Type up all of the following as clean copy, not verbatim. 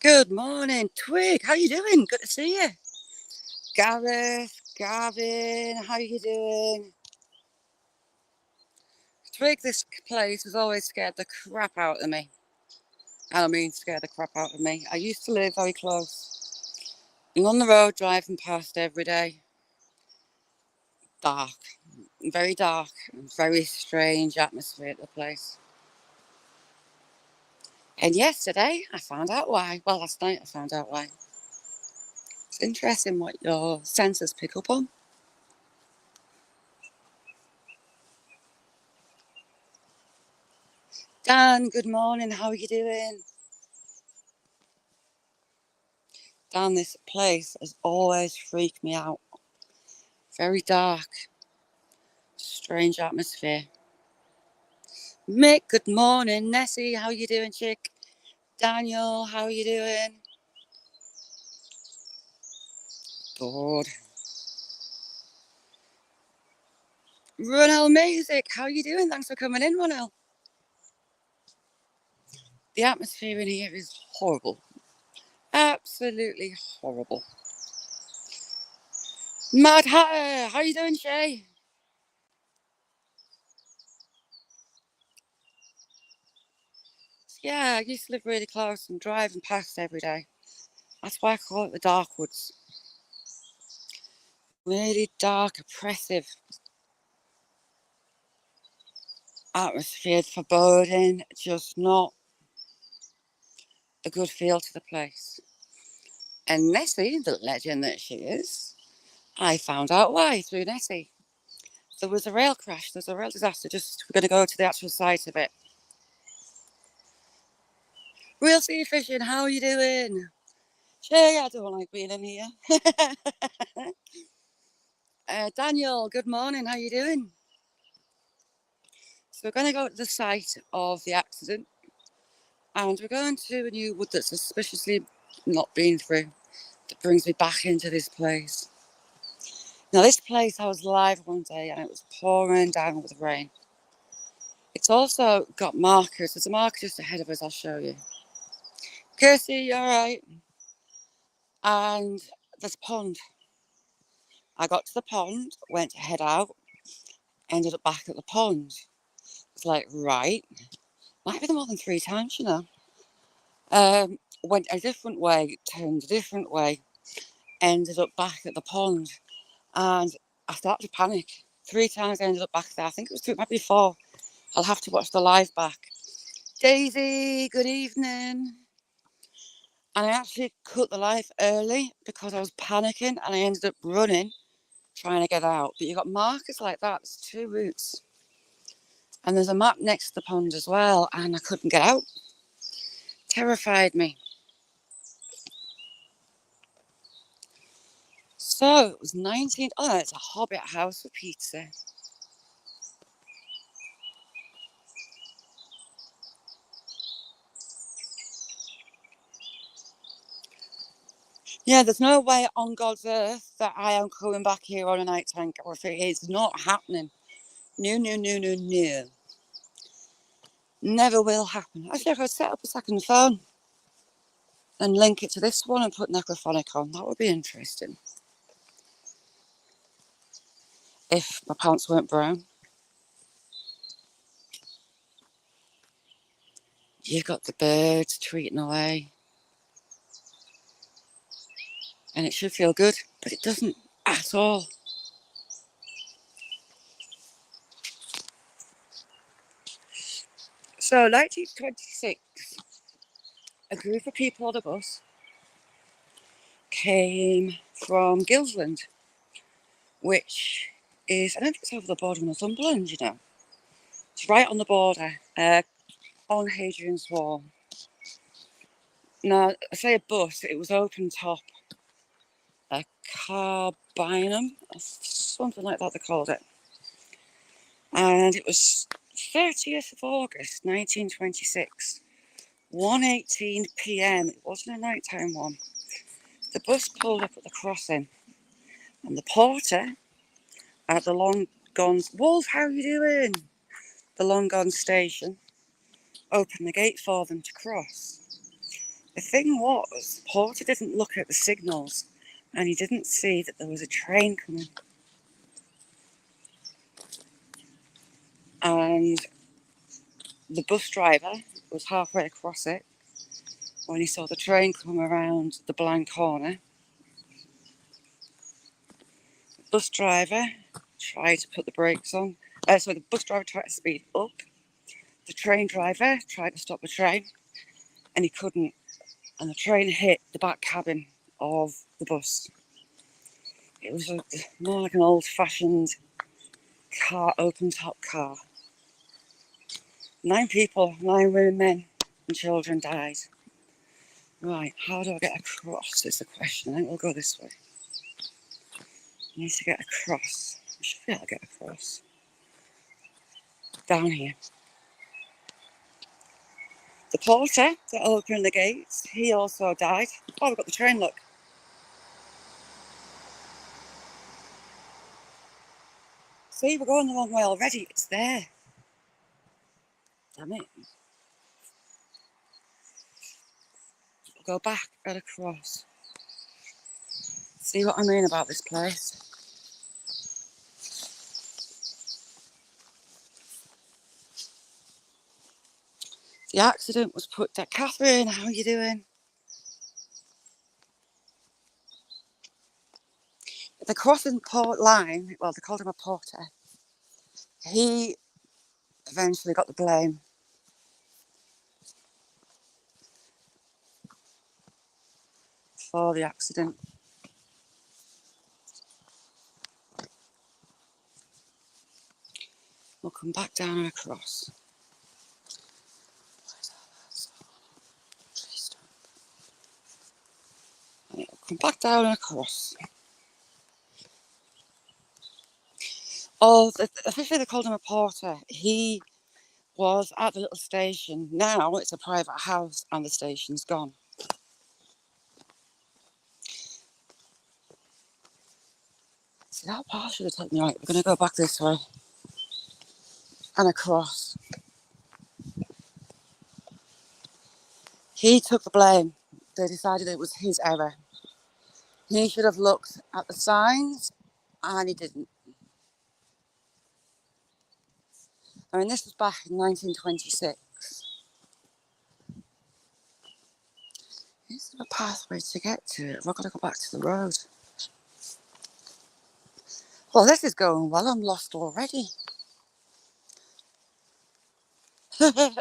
Good morning, Twig. How you doing? Good to see you. Gareth, Gavin, how you doing? Twig, this place has always scared the crap out of me. I don't mean scared the crap out of me. I used to live very close. I'm on the road driving past every day. Dark. Very dark. Very strange atmosphere at the place. And yesterday I found out why. Well, last night I found out why. It's interesting what your senses pick up on. Dan, good morning. How are you doing? Dan, this place has always freaked me out. Very dark, strange atmosphere. Mick, good morning. Nessie, how you doing, chick? Daniel, how you doing? Good. Ronell Music, how you doing? Thanks for coming in, Ronell. The atmosphere in here is horrible. Absolutely horrible. Mad Hatter, how you doing, Shay? Yeah, I used to live really close and driving past every day. That's why I call it the Dark Woods. Really dark, oppressive atmosphere, foreboding, just not a good feel to the place. And Nessie, the legend that she is, I found out why through Nessie. There was a rail crash, there's a rail disaster, just we're going to go to the actual site of it. Real sea fishing, how are you doing? Shay, I don't like being in here. Daniel, good morning, how you doing? So we're going to go to the site of the accident and we're going to a new wood that's suspiciously not been through. That brings me back into this place. Now, this place, I was live one day and it was pouring down with rain. It's also got markers. There's a marker just ahead of us, I'll show you. Kirsty, you alright? And there's a pond. I got to the pond, went to head out, ended up back at the pond. It's like, right, might be more than 3 times, you know. Went a different way, turned a different way, ended up back at the pond. And I started to panic. 3 times I ended up back there. I think it was 2, maybe 4. I'll have to watch the live back. Daisy, good evening. And I actually cut the live early because I was panicking and I ended up running, trying to get out. But you've got markers like that, there's 2 routes. And there's a map next to the pond as well, and I couldn't get out. Terrified me. So it was 19. Oh, it's a Hobbit house for pizza. Yeah, there's no way on God's earth that I am coming back here on a nighttime cafe. It's not happening. No, no, no, no, no. Never will happen. Actually, I could set up a second phone and link it to this one and put necrophonic on. That would be interesting. If my pants weren't brown. You've got the birds tweeting away. And it should feel good, but it doesn't at all. So, 1926, a group of people on a bus came from Gilsland, which is, I don't think it's over the border of Northumberland, you know. It's right on the border, on Hadrian's Wall. Now, I say a bus, it was open top, a carbinum, something like that they called it. And it was 30th of August, 1926, 1:18 p.m. It wasn't a nighttime one. The bus pulled up at the crossing, and the porter at the Long Gone, Wolf, how are you doing? The Long Gone station opened the gate for them to cross. The thing was, Porter didn't look at the signals and he didn't see that there was a train coming. And the bus driver was halfway across it when he saw the train come around the blind corner. The bus driver tried to put the brakes on. The bus driver tried to speed up. The train driver tried to stop the train and he couldn't. And the train hit the back cabin of the bus. It was more like an old-fashioned car, open-top car. 9 people, 9 women, men and children died. Right, how do I get across is the question. I think we'll go this way. I need to get across. I should be able to get across. Down here. The porter that opened the gates, he also died. Oh, we've got the train, look. See, we're going the wrong way already. It's there. Damn it. We'll go back and across. See what I mean about this place? The accident was put down. Catherine, how are you doing? The crossing port line, well, they called him a porter. He eventually got the blame. For the accident. We'll come back down and across. We'll come back down and across. Oh, officially they called him a porter. He was at the little station. Now it's a private house and the station's gone. See, that path should have taken me right. We're going to go back this way and across. He took the blame. They decided it was his error. He should have looked at the signs and he didn't. I mean, this was back in 1926. Is there a pathway to get to it? Have I got to go back to the road? Well, this is going well. I'm lost already. And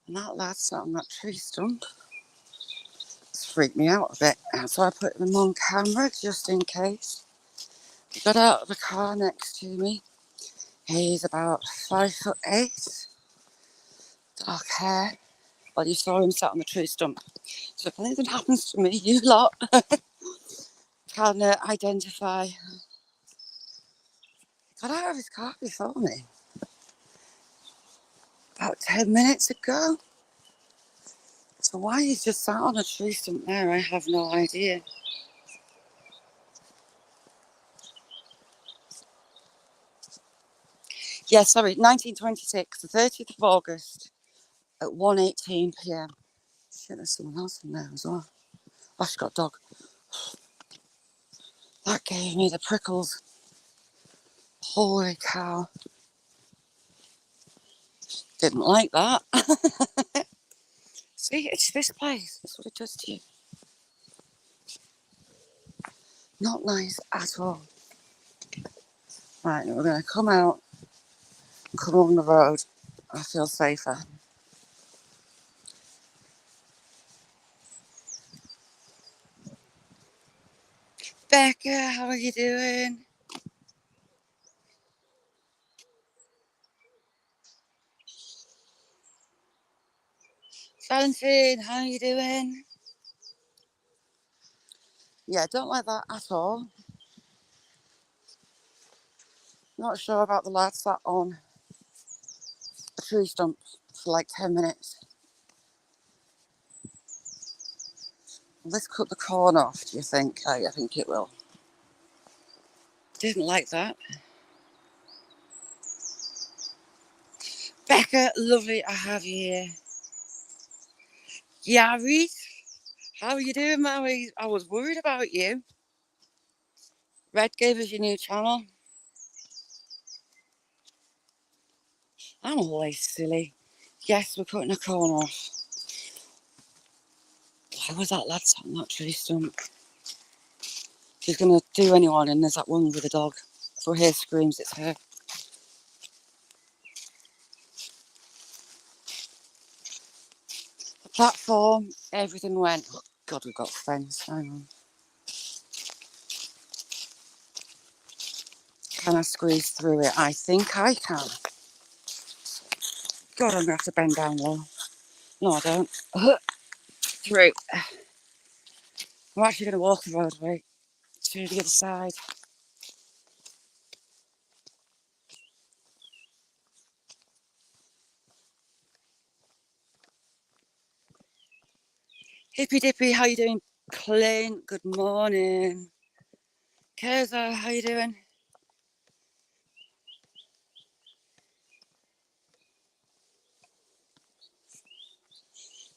that lad sat on that tree stump. It's freaked me out a bit. So I put him on camera just in case. He got out of the car next to me. He's about 5'8", dark hair. Well, you saw him sat on the tree stump. So if anything happens to me, you lot can identify. He got out of his car before me. About 10 minutes ago. So why he's just sat on a tree stump there, I have no idea. Yeah, sorry, 1926, the 30th of August at 1:18 p.m. Shit, there's someone else in there as well. Oh, she's got a dog. That gave me the prickles. Holy cow. Didn't like that. See, it's this place. That's what it does to you. Not nice at all. Right, we're going to come out and come along the road. I feel safer. Becca, how are you doing? Valentine, how are you doing? Yeah, don't like that at all. Not sure about the lad sat on a tree stump for like 10 minutes. Will this cut the corn off, do you think? I think it will. Didn't like that. Becca, lovely, I have you here. Yeah, Reese, how are you doing, Maui? I was worried about you. Red gave us your new channel. I'm always silly. Yes, we're cutting a corner off. Why was that lad sat on that tree stump? She's going to do anyone, and there's that woman with a dog. So here screams, it's her. The platform, everything went. Oh, God, we've got friends. Hang on. Can I squeeze through it? I think I can. God, I'm going to have to bend down low. No, I don't. Through. I'm actually going to walk the roadway to the other side. Hippy Dippy, how you doing? Clint, good morning. Keza, how you doing?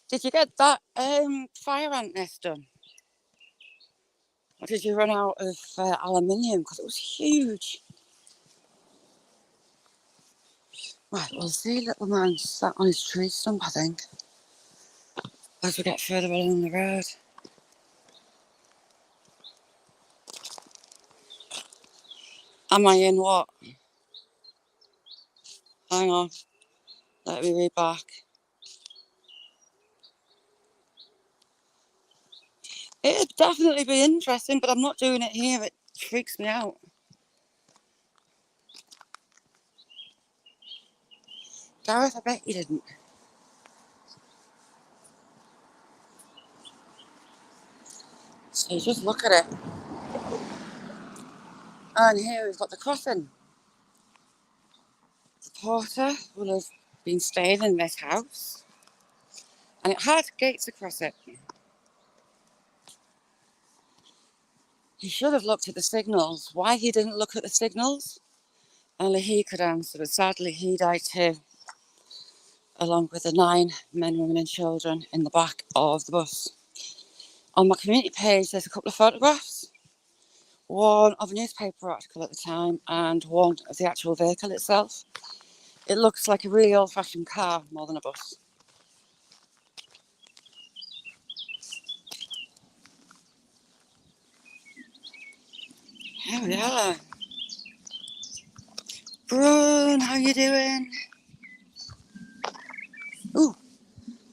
Did you get that fire ant nest done? Or did you run out of aluminium? Because it was huge. Right, we'll see little man sat on his tree stump, I think, as we get further along the road. Am I in what? Hang on. Let me read back. It'd definitely be interesting, but I'm not doing it here. It freaks me out. Gareth, I bet you didn't. So you just look at it. And here we've got the crossing. The porter will have been staying in this house. And it had gates across it. He should have looked at the signals. Why he didn't look at the signals, only he could answer. But sadly, he died too, along with the 9 men, women and children in the back of the bus. On my community page, there's a couple of photographs. One of a newspaper article at the time and one of the actual vehicle itself. It looks like a really old-fashioned car more than a bus. Here we are. Brun, how you doing? Ooh,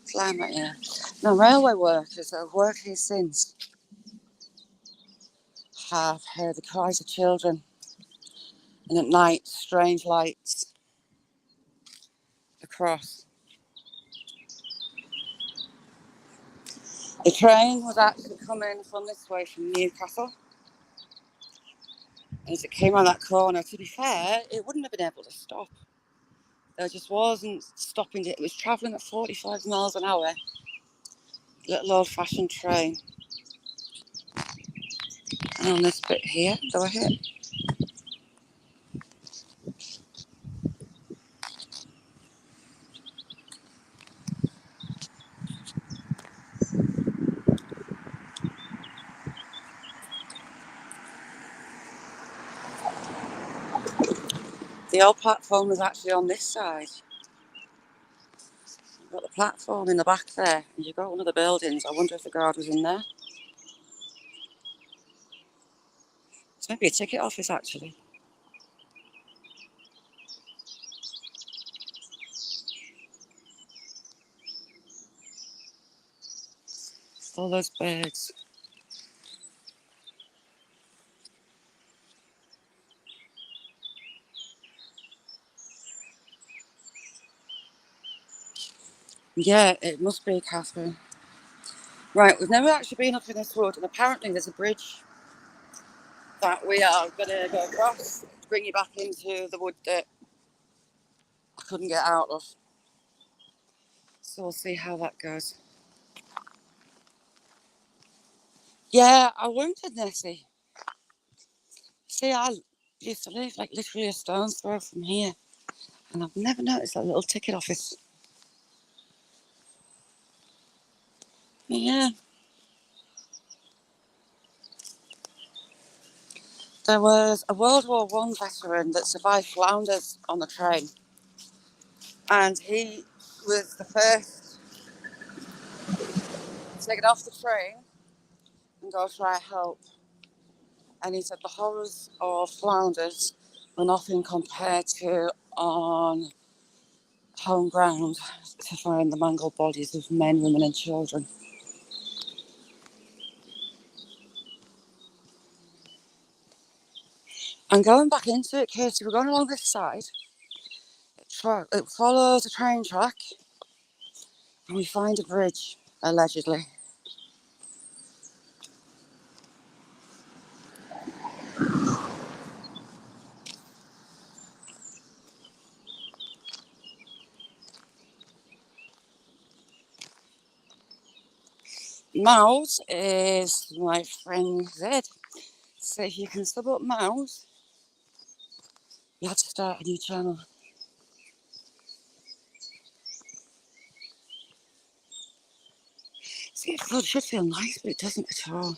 flying right here. Now, railway workers that have worked here since have heard the cries of children, and at night, strange lights across. The train was actually coming from this way from Newcastle, and as it came around that corner, to be fair, it wouldn't have been able to stop. There just wasn't stopping it. It was travelling at 45 miles an hour. Little old-fashioned train. And on this bit here, do I hit? The old platform was actually on this side. You've got the platform in the back there, and you've got one of the buildings. I wonder if the guard was in there. It's maybe a ticket office, actually. All those birds. Yeah, it must be, Catherine. Right, we've never actually been up in this wood, and apparently there's a bridge that we are going to go across to bring you back into the wood that I couldn't get out of. So we'll see how that goes. Yeah, I wanted Nessie. See, I used to live like literally a stone's throw from here, and I've never noticed that little ticket office. Yeah. There was a World War One veteran that survived flounders on the train, and he was the first to get off the train and go try help. And he said the horrors of flounders were nothing compared to on home ground to find the mangled bodies of men, women, and children. And going back into it, Katie, we're going along this side. It follows a train track, and we find a bridge, allegedly. Mouse is my friend Zed. So if you can sub up Mouse, you have to start a new channel. See, it should feel nice, but it doesn't at all.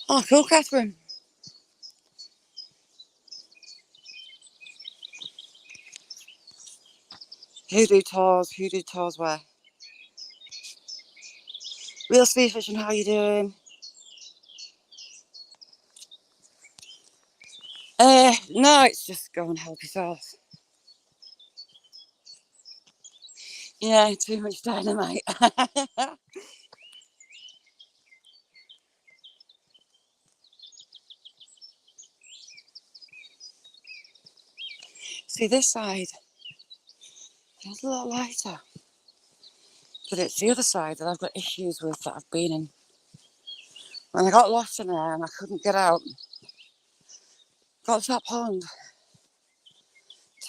Oh, cool, Catherine. Who do tours? Who do tours where? Real sea fishing, how you doing? No, it's just go and help yourself. Yeah, too much dynamite. See, this side feels a lot lighter. But it's the other side that I've got issues with that I've been in. When I got lost in there and I couldn't get out, got to that pond,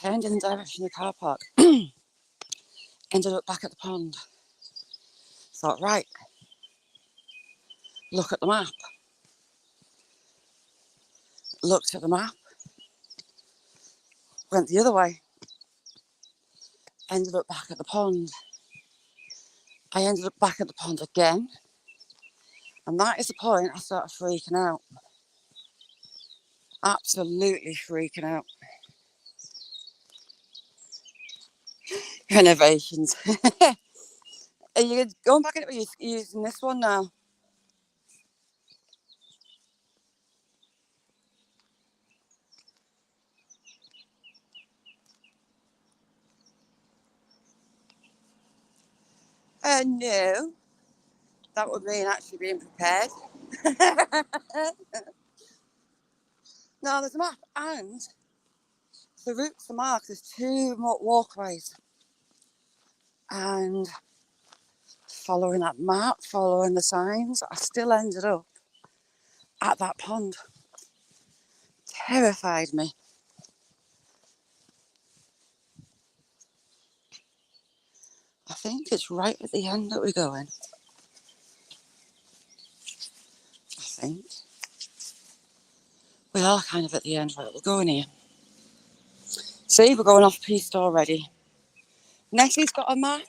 turned in the direction of the car park, ended up back at the pond. Thought, right, look at the map. Looked at the map, went the other way, ended up back at the pond. I ended up back at the pond again, and that is the point I started freaking out. Absolutely freaking out. Renovations. Are you going back into using this one now? No. That would mean actually being prepared. No, there's a map, and the routes are marked. There's two more walkways, and following that map, following the signs, I still ended up at that pond. Terrified me. I think it's right at the end that we're going. I think. We are kind of at the end, right? We're going here. See, we're going off piste already. Nessie's got a map.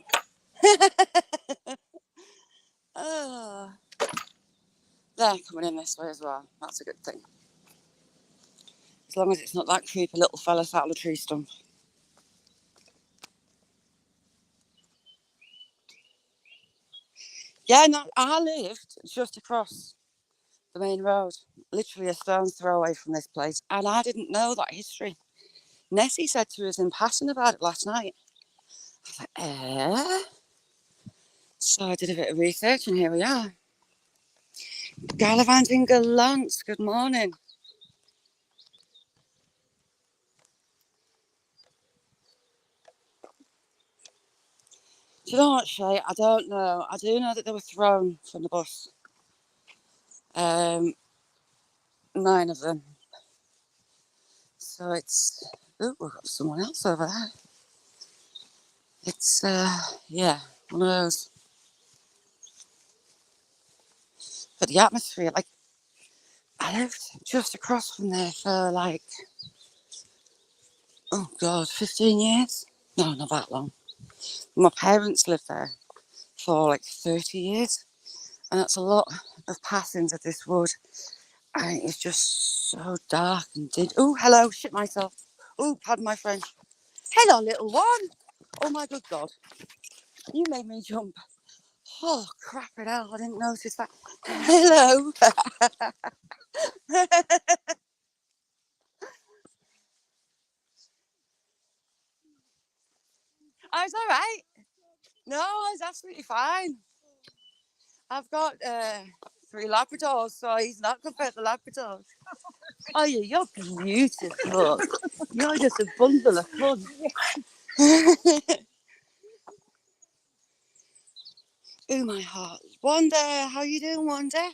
Oh, they're coming in this way as well. That's a good thing. As long as it's not that creepy little fella sat on the tree stump. Yeah, no, I lived just across the main road, literally a stone's throw away from this place, and I didn't know that history. Nessie said to us in passing about it last night. I was like, So I did a bit of research, and here we are. Gallivanting Gallants, good morning. Do you know what, Shay? I don't know. I do know that they were thrown from the bus. 9 of them. So it's... Oh, we've got someone else over there. It's, yeah, one of those. But the atmosphere, like, I lived just across from there for, like, oh God, 15 years? No, not that long. My parents lived there for like 30 years. And that's a lot of passings of this wood. And it's just so dark and oh, hello, shit myself. Oh, pardon my French. Hello, little one. Oh my good God. You made me jump. Oh, crap it hell. I didn't notice that. Hello. I was all right. No, it's absolutely fine. I've got 3 Labradors, so he's not compared to Labradors. Oh, you're beautiful. You're just a bundle of fun. Oh, my heart. Wanda, how you doing, Wanda?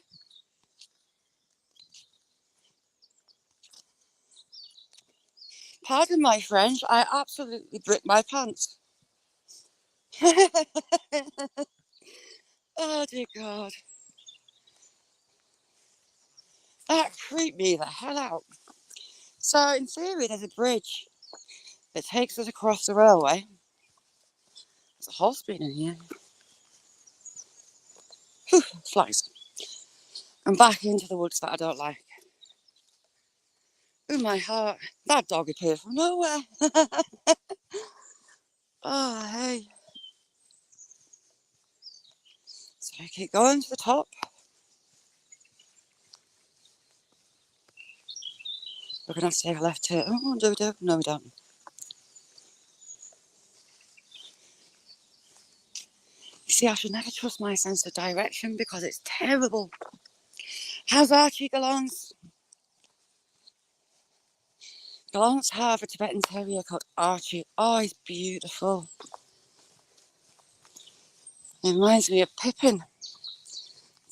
Pardon my French, I absolutely bricked my pants. Oh, dear God. That creeped me the hell out. So, in theory, there's a bridge that takes us across the railway. There's a horse being in here. Whew, flies. And back into the woods that I don't like. Oh, my heart. That dog appeared from nowhere. Oh, hey. So I keep going to the top. We're going to have to take a left here. Oh, do we do? No, we don't. You see, I should never trust my sense of direction because it's terrible. How's Archie Galance? Galance have a Tibetan Terrier called Archie. Oh, he's beautiful. It reminds me of Pippin,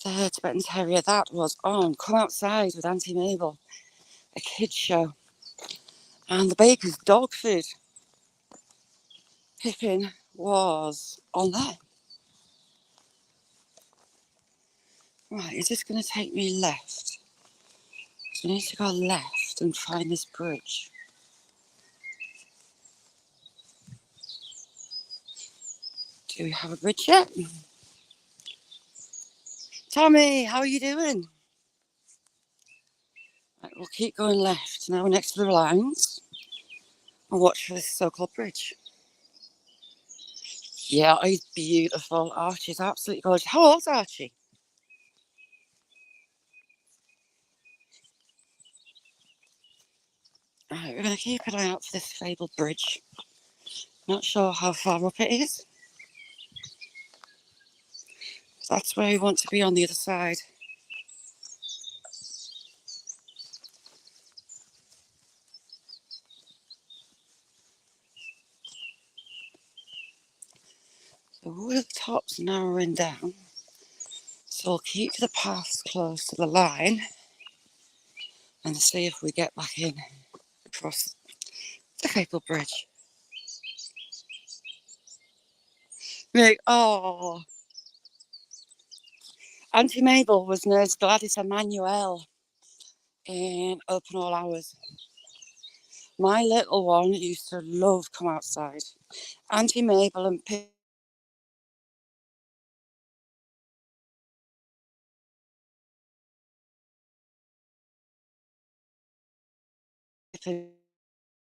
the Tibetan Terrier that was on Come Outside with Auntie Mabel, a kids show. And the baker's dog food. Pippin was on there. Right, is this going to take me left? So I need to go left and find this bridge. Do we have a bridge yet? Tommy, how are you doing? Right, we'll keep going left. Now we're next to the lines. And watch for this so-called bridge. Yeah, he's beautiful. Archie's absolutely gorgeous. How old's Archie? Right, we're going to keep an eye out for this fabled bridge. Not sure how far up it is. That's where we want to be on the other side. The wood at the top's narrowing down. So we'll keep the paths close to the line and see if we get back in across the fabled bridge. Right, oh, Auntie Mabel was Nurse Gladys Emmanuel in Open All Hours. My little one used to love Come Outside. Auntie Mabel and Pippin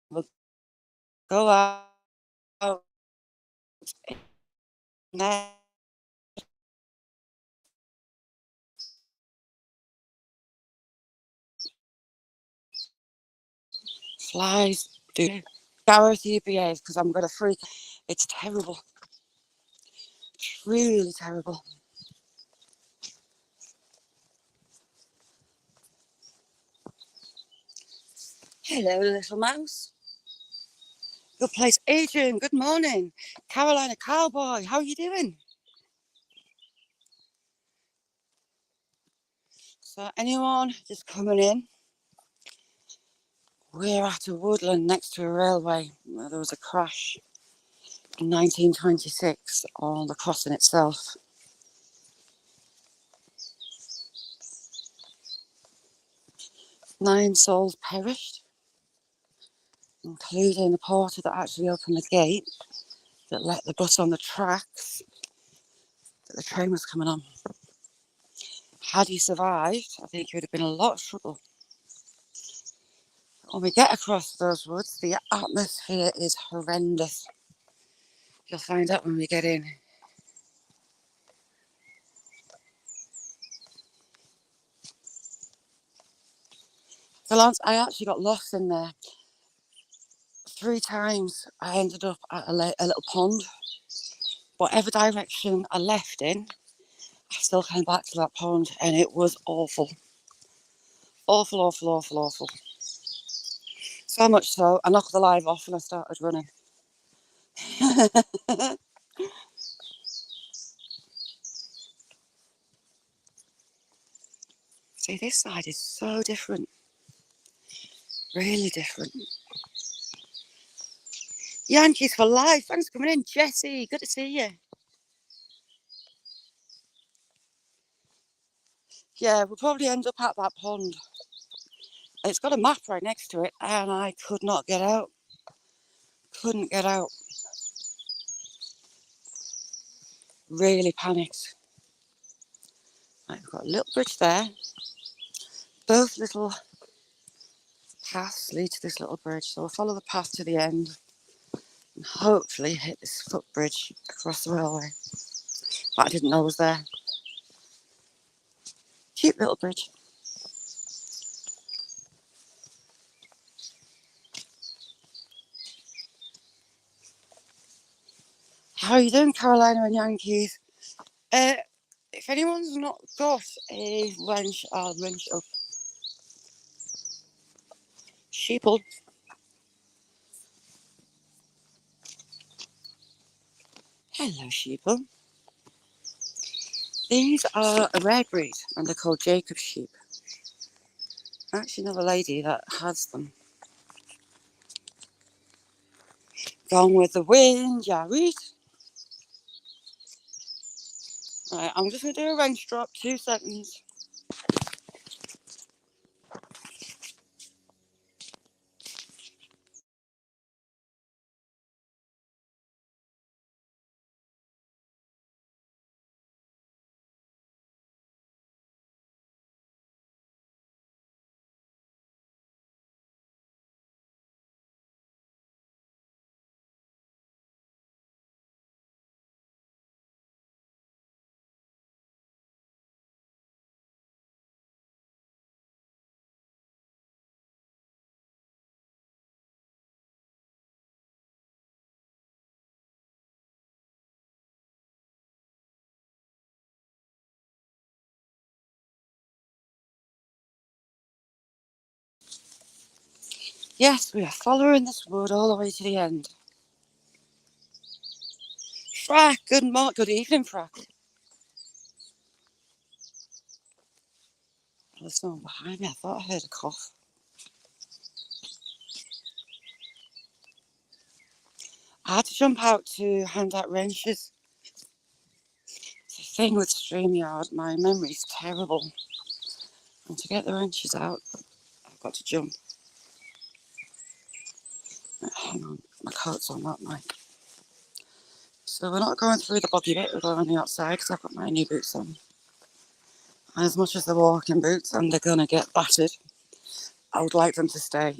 would go out in their flies. Do Gareth, you behave because I'm going to freak. It's terrible. It's really terrible. Hello, little mouse. Good place. Adrian, good morning. Carolina Cowboy, how are you doing? So anyone just coming in? We're at a woodland next to a railway where there was a crash in 1926 on the crossing itself. 9 souls perished. including the porter that actually opened the gate that let the bus on the tracks that the train was coming on. Had he survived, I think he would have been in a lot of trouble. When we get across those woods, the atmosphere is horrendous. You'll find out when we get in. So Lance, I actually got lost in there. 3 times I ended up at a little pond. Whatever direction I left in, I still came back to that pond, and it was awful. Awful, awful, awful, awful. So much so, I knocked the live off and I started running. See, this side is so different. Really different. Yankees for life. Thanks for coming in, Jessie. Good to see you. Yeah, we'll probably end up at that pond. It's got a map right next to it, and I could not get out. Couldn't get out. Really panicked. Right, we've got a little bridge there. Both little paths lead to this little bridge, so we'll follow the path to the end and hopefully hit this footbridge across the railway that I didn't know was there. Cute little bridge. How are you doing, Carolina and Yankees? If anyone's not got a wrench, I'll wrench up. Sheeple. Hello, sheeple. These are a rare breed and they're called Jacob sheep. I actually know a lady that has them. Gone with the wind, Jared. Right, I'm just going to do a wrench drop, 2 seconds. Yes, we are following this wood all the way to the end. Frack, good evening, Frack. There's someone behind me. I thought I heard a cough. I had to jump out to hand out wrenches. It's the thing with StreamYard, my memory's terrible. And to get the wrenches out, I've got to jump. Hang on, my coat's on that mic. So we're not going through the boggy bit, we're going on the outside because I've got my new boots on. And as much as they're walking boots and they're going to get battered, I would like them to stay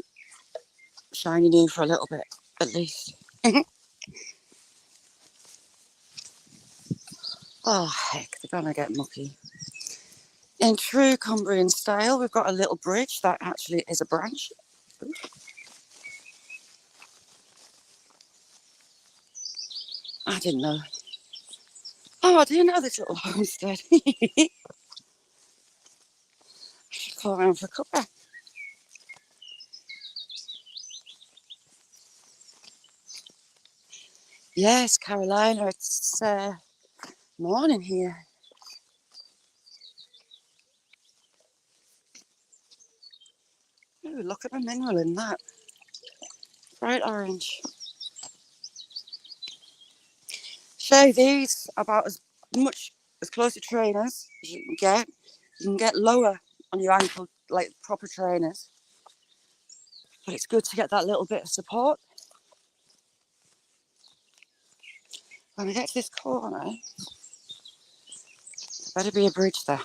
shiny new for a little bit, at least. Oh, heck, they're going to get mucky. In true Cumbrian style, we've got a little bridge that actually is a branch. I didn't know. Oh, I do know this little homestead. I should call around for a cuppa. Yes, Carolina, it's morning here. Ooh, look at the mineral in that. Bright orange. So these are about as close to trainers as you can get. You can get lower on your ankle, like proper trainers. But it's good to get that little bit of support. When we get to this corner, there better be a bridge there.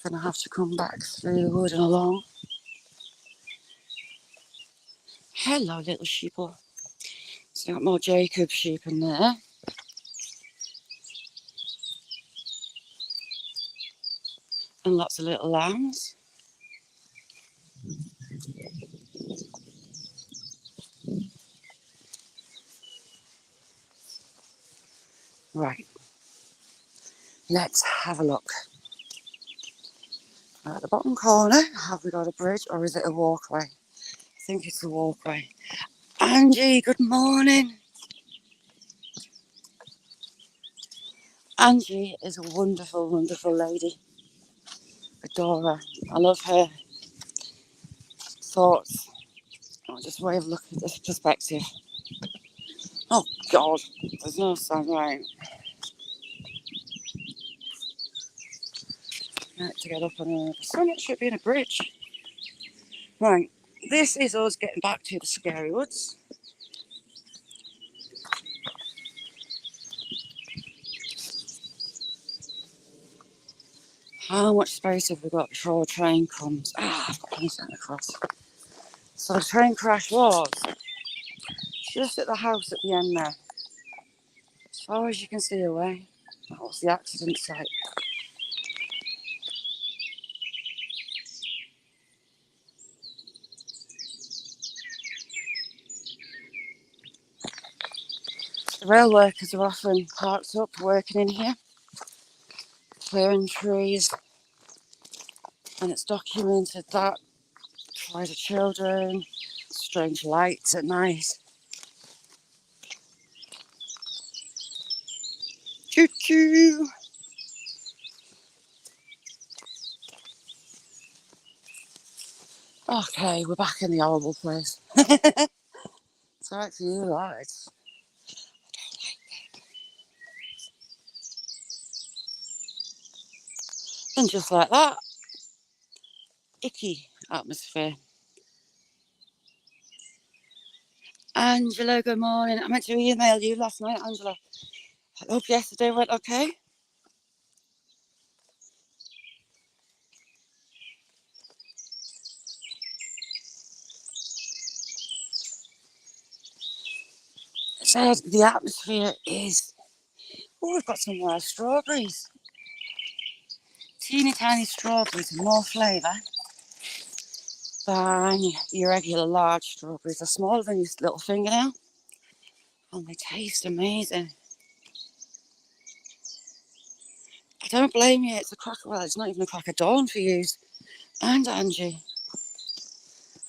We're going to have to come back through the wood and along. Hello, little sheeple. So got more Jacob sheep in there. And lots of little lambs. Right, let's have a look. At the bottom corner, have we got a bridge or is it a walkway? I think it's a walkway. Angie, good morning. Angie is a wonderful, wonderful lady. Adore her. I love her thoughts. Oh, just way of looking at this perspective. Oh God, there's no sun right. I have to get up on the sun. It should be in a bridge. Right, this is us getting back to the scary woods. How much space have we got before a train comes? I've got one sent across. So the train crash was just at the house at the end there. As far as you can see away, that was the accident site. The rail workers are often parked up working in here, clearing trees, and it's documented that cries of children, strange lights at night. Choo choo! Okay, we're back in the horrible place. It's alright for you, lads. And just like that, icky atmosphere. Angela, good morning. I meant to email you last night, Angela. I hope yesterday went okay. It said the atmosphere is... Oh, we've got some wild strawberries. Teeny tiny strawberries with more flavour than your regular large strawberries. They're smaller than your little fingernail. And they taste amazing. I don't blame you. It's a cracker. Well, it's not even a crack of dawn for you and Angie.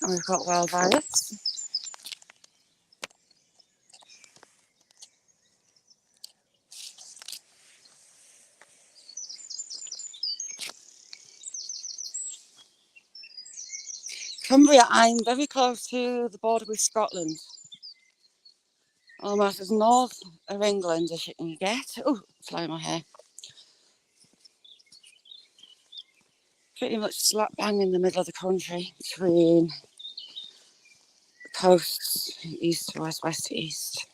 And we've got wild violets. Cumbria, I'm very close to the border with Scotland. Almost as north of England as you can get. Oh, flying my hair. Pretty much slap bang in the middle of the country between the coasts, east to west, west to east.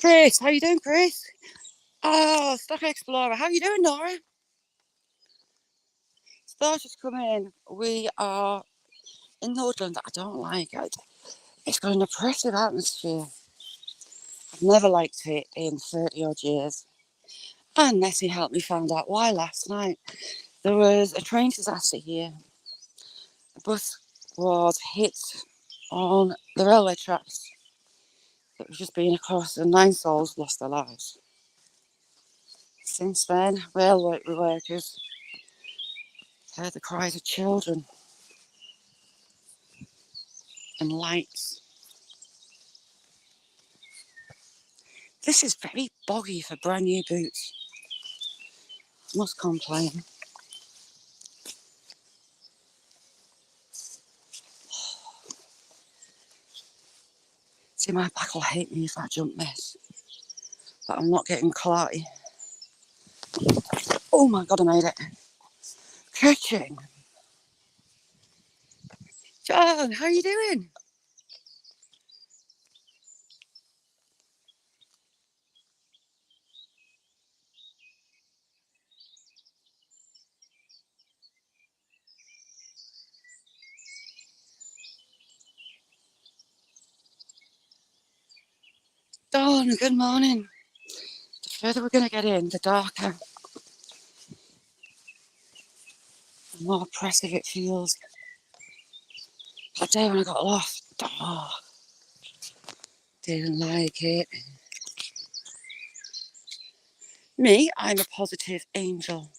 Chris, how you doing, Chris? Oh, Stock Explorer. How you doing, Nora? Star's just come in. We are in the woodland that I don't like. It's got an oppressive atmosphere. I've never liked it in 30 odd years. And Nessie helped me find out why last night. There was a train disaster here. The bus was hit on the railway tracks. It was just been across and 9 souls lost their lives. Since then, railway workers heard the cries of children and lights. This is very boggy for brand new boots. Must complain. See, my back will hate me if I jump this. But I'm not getting clarty. Oh, Oh my God, I made it. Catching. John, how are you doing? Dawn, good morning. The further we're going to get in, the darker, the more oppressive it feels. That day when I got lost, oh, didn't like it. Me, I'm a positive angel.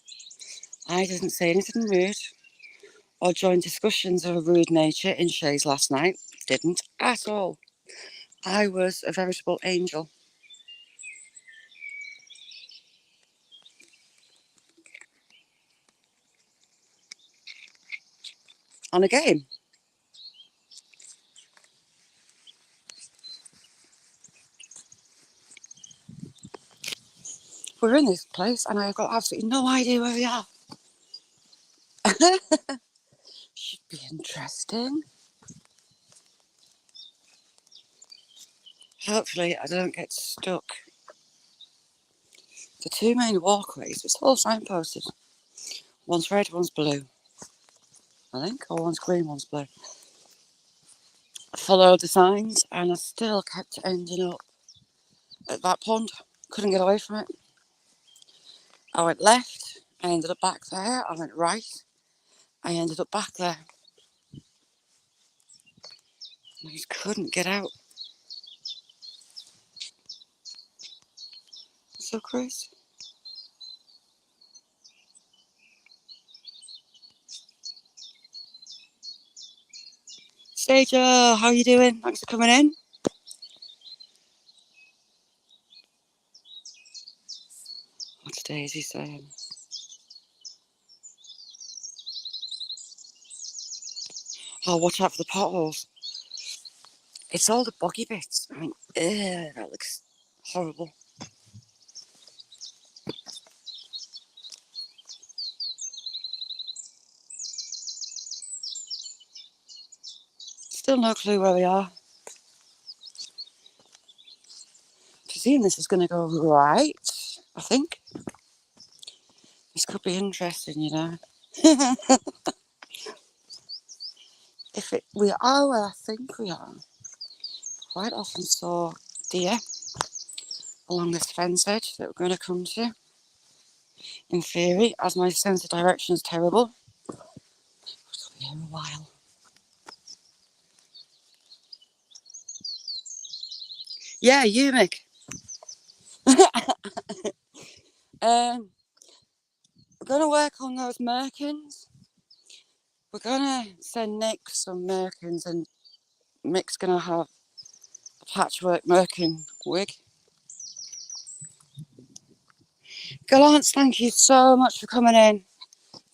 I didn't say anything rude or join discussions of a rude nature in Shay's last night. Didn't at all. I was a veritable angel. On a game. We're in this place and I've got absolutely no idea where we are. Should be interesting. Hopefully I don't get stuck. The two main walkways, it's all signposted. One's red, one's blue. I think, or one's green, one's blue. I followed the signs and I still kept ending up at that pond. Couldn't get away from it. I went left, I ended up back there. I went right, I ended up back there. I just couldn't get out. So crazy. Stager, how you doing? Thanks for coming in. What day is he saying? Oh, watch out for the potholes. It's all the boggy bits. I mean, that looks horrible. Still no clue where we are. I presume this is going to go right, I think. This could be interesting, you know. We are where I think we are. Quite often saw deer along this fence edge that we're going to come to. In theory, as my sense of direction is terrible, we'll be here a while. Yeah, you, Mick. We're going to work on those merkins. We're going to send Nick some merkins, and Mick's going to have a patchwork merkin wig. Gallant, thank you so much for coming in.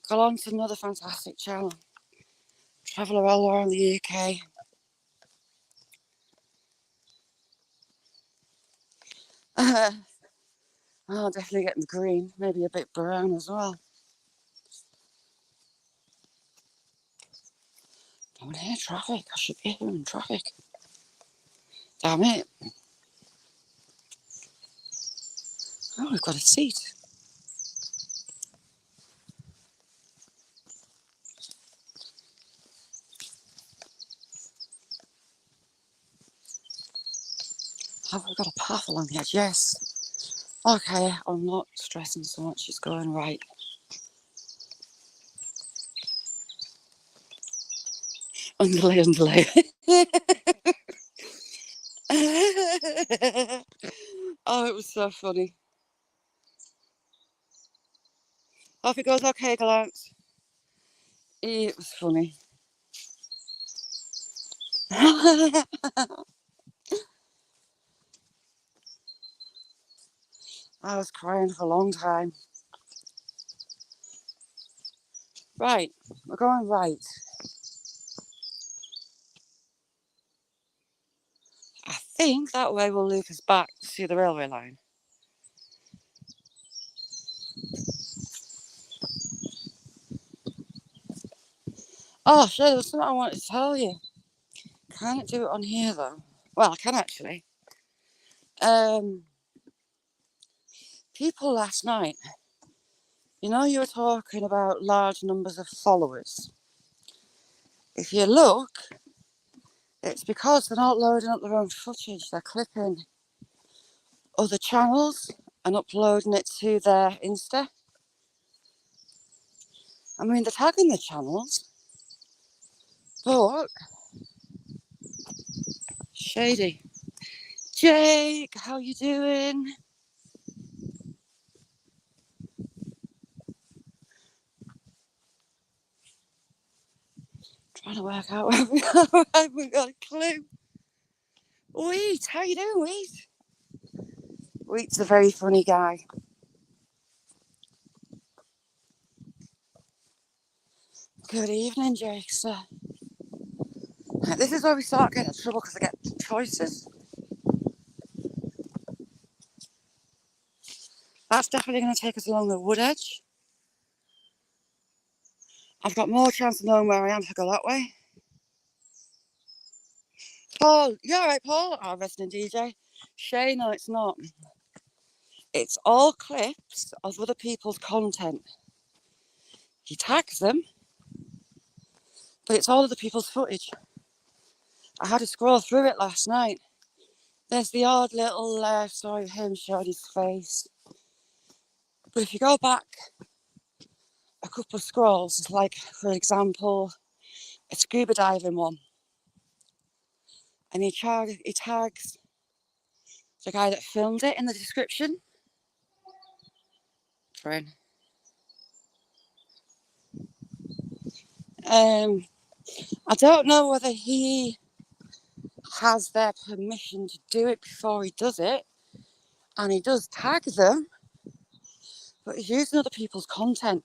Gallant's another fantastic channel. Traveller all around the UK. Oh, definitely getting the green, maybe a bit brown as well. Don't hear traffic. I should be hearing traffic. Damn it. Oh, we've got a seat. Have we got a path along the edge? Yes. Okay, I'm not stressing so much. It's going right. Underlay, underlay. Oh, it was so funny. Hope it goes okay, Gallant. It was funny. I was crying for a long time. Right, we're going right. I think that way will loop us back to the railway line. Oh, shit, there was something I wanted to tell you. Can't do it on here, though. Well, I can actually. Um, People last night, you know, you were talking about large numbers of followers. If you look, it's because they're not loading up their own footage. They're clipping other channels and uploading it to their Insta. I mean, they're tagging the channels, but shady. Jake, how you doing? Trying to work out where we are. I haven't got a clue. Wheat, how you doing, Wheat? Wheat's a very funny guy. Good evening, Jake, sir. This is where we start getting in trouble because I get choices. That's definitely going to take us along the wood edge. I've got more chance of knowing where I am if I go that way. Paul, you alright, Paul? Our resident DJ. Shay, no, it's not. It's all clips of other people's content. He tags them, but it's all other people's footage. I had to scroll through it last night. There's the odd little story of him showing his face. But if you go back a couple of scrolls, like, for example, a scuba diving one, and he tags the guy that filmed it in the description. Friend. I don't know whether he has their permission to do it before he does it, and he does tag them, but he's using other people's content.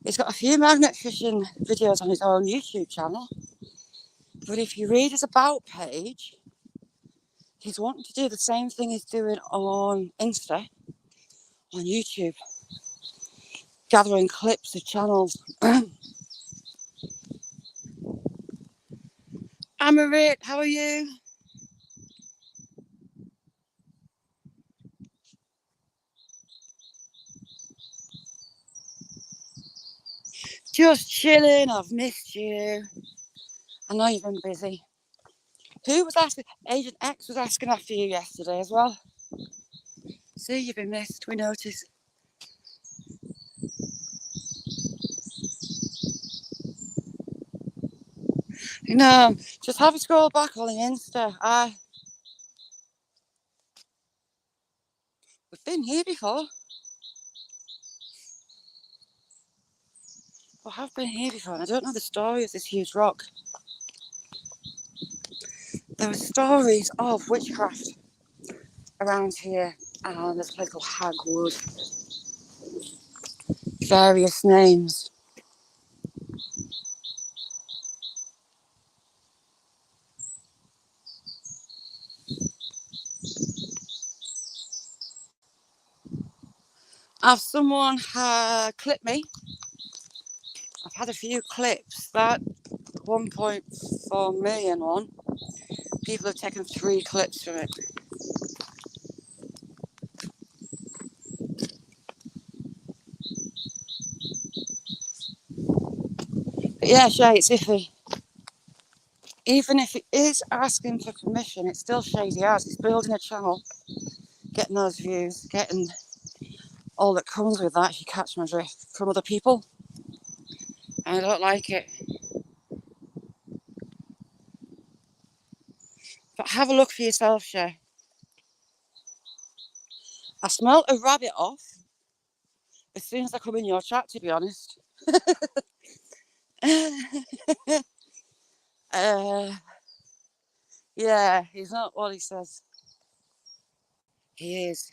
He's got a few magnet fishing videos on his own YouTube channel, but if you read his about page, he's wanting to do the same thing he's doing on Insta, on YouTube, gathering clips of channels. Amarit, how are you? Just chilling, I've missed you. I know you've been busy. Who was asking? Agent X was asking after you yesterday as well. See, you've been missed, we noticed. No, just have a scroll back on the Insta. We've been here before. We have been here before, and I don't know the story of this huge rock. There were stories of witchcraft around here, and there's a place called Hagwood. Various names. Have someone clipped me? I've had a few clips. That 1.4 million one, people have taken 3 clips from it. But yeah, Shay, it's iffy. Even if it is asking for permission, it's still shady as. It's building a channel, getting those views, getting all that comes with that, if you catch my drift, from other people. And I don't like it. But have a look for yourself, Shay. I smelt a rabbit off as soon as I come in your chat, to be honest. Yeah, he's not what he says. He is.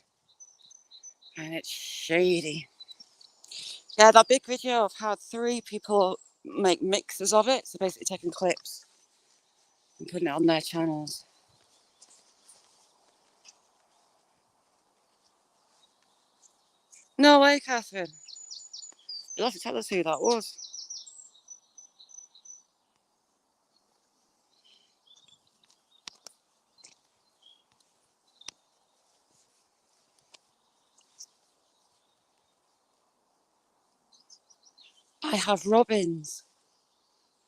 And it's shady. Yeah, that big video, I've had 3 people make mixes of it. So basically taking clips and putting it on their channels. No way, Catherine. You'll have to tell us who that was. I have robins,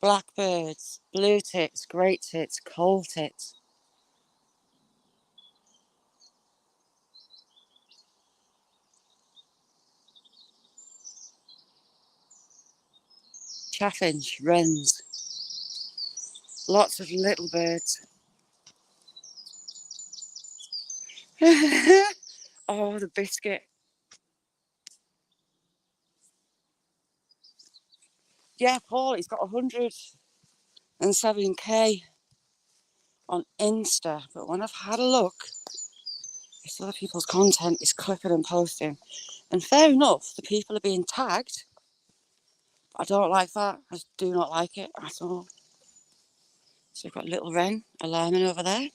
blackbirds, blue tits, great tits, coal tits. Chaffinch, wrens, lots of little birds. Oh, the biscuit. Yeah, Paul, he's got 107k on Insta, but when I've had a look, it's other people's content is clipping and posting. And fair enough, the people are being tagged. I don't like that. I do not like it at all. So we've got little wren alarming over there.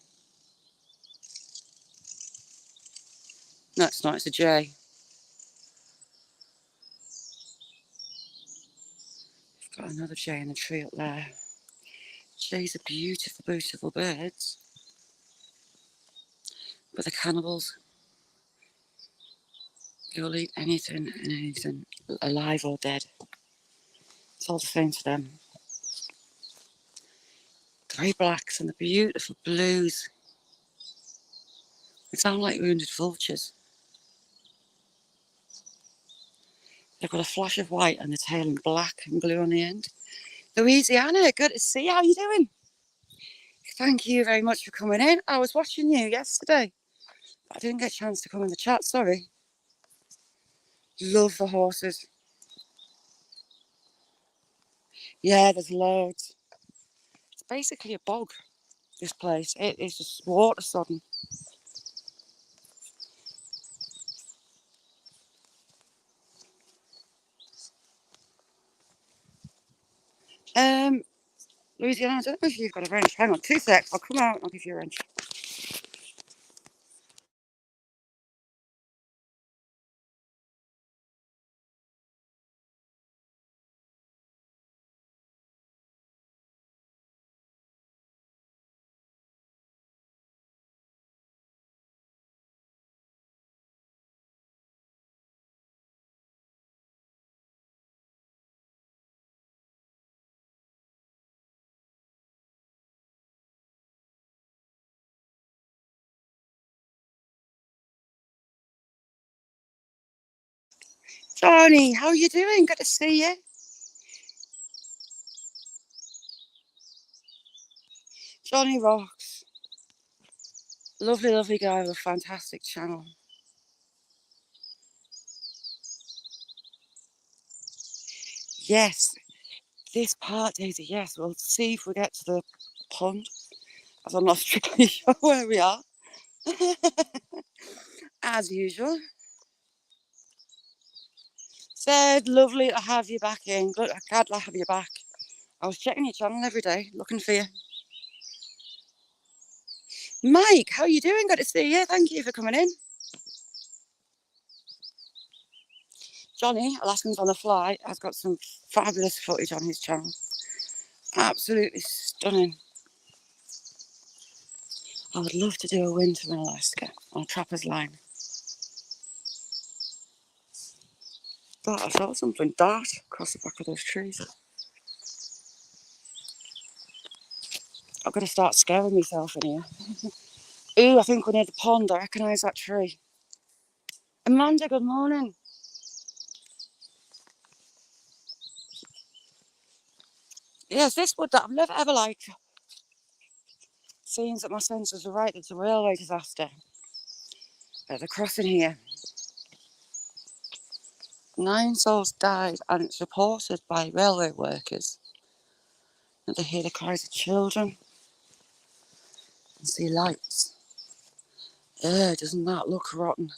No, it's not, it's a jay. We've got another jay in the tree up there. Jays are beautiful, beautiful birds. But they're cannibals. They'll eat anything and anything, alive or dead. It's all the same to them. Grey blacks and the beautiful blues. They sound like wounded vultures. They've got a flash of white and the tail in black and blue on the end. Louisiana, good to see you. How you doing? Thank you very much for coming in. I was watching you yesterday. I didn't get a chance to come in the chat, sorry. Love the horses. Yeah, there's loads. It's basically a bog, this place. It is just water sodden. Louisiana, I don't know if you've got a wrench. Hang on, 2 secs. I'll come out and I'll give you a wrench. Johnny, how are you doing? Good to see you. Johnny rocks. Lovely, lovely guy with a fantastic channel. Yes, this part, Daisy, yes. We'll see if we get to the pond, as I'm not strictly sure where we are. As usual. Said, lovely to have you back in. Glad to have you back. I was checking your channel every day, looking for you. Mike, how are you doing? Good to see you. Thank you for coming in. Johnny, Alaskans on the Fly, has got some fabulous footage on his channel. Absolutely stunning. I would love to do a winter in Alaska on a trapper's line. But I saw something dart across the back of those trees. I've got to start scaring myself in here. Ooh, I think we're near the pond. I recognise that tree. Amanda, good morning. Yes, this wood that I've never ever liked. Seems that my senses are right. There's a railway disaster at the crossing here. 9 souls died, and it's reported by railway workers that they hear the cries of children and see lights. Doesn't that look rotten?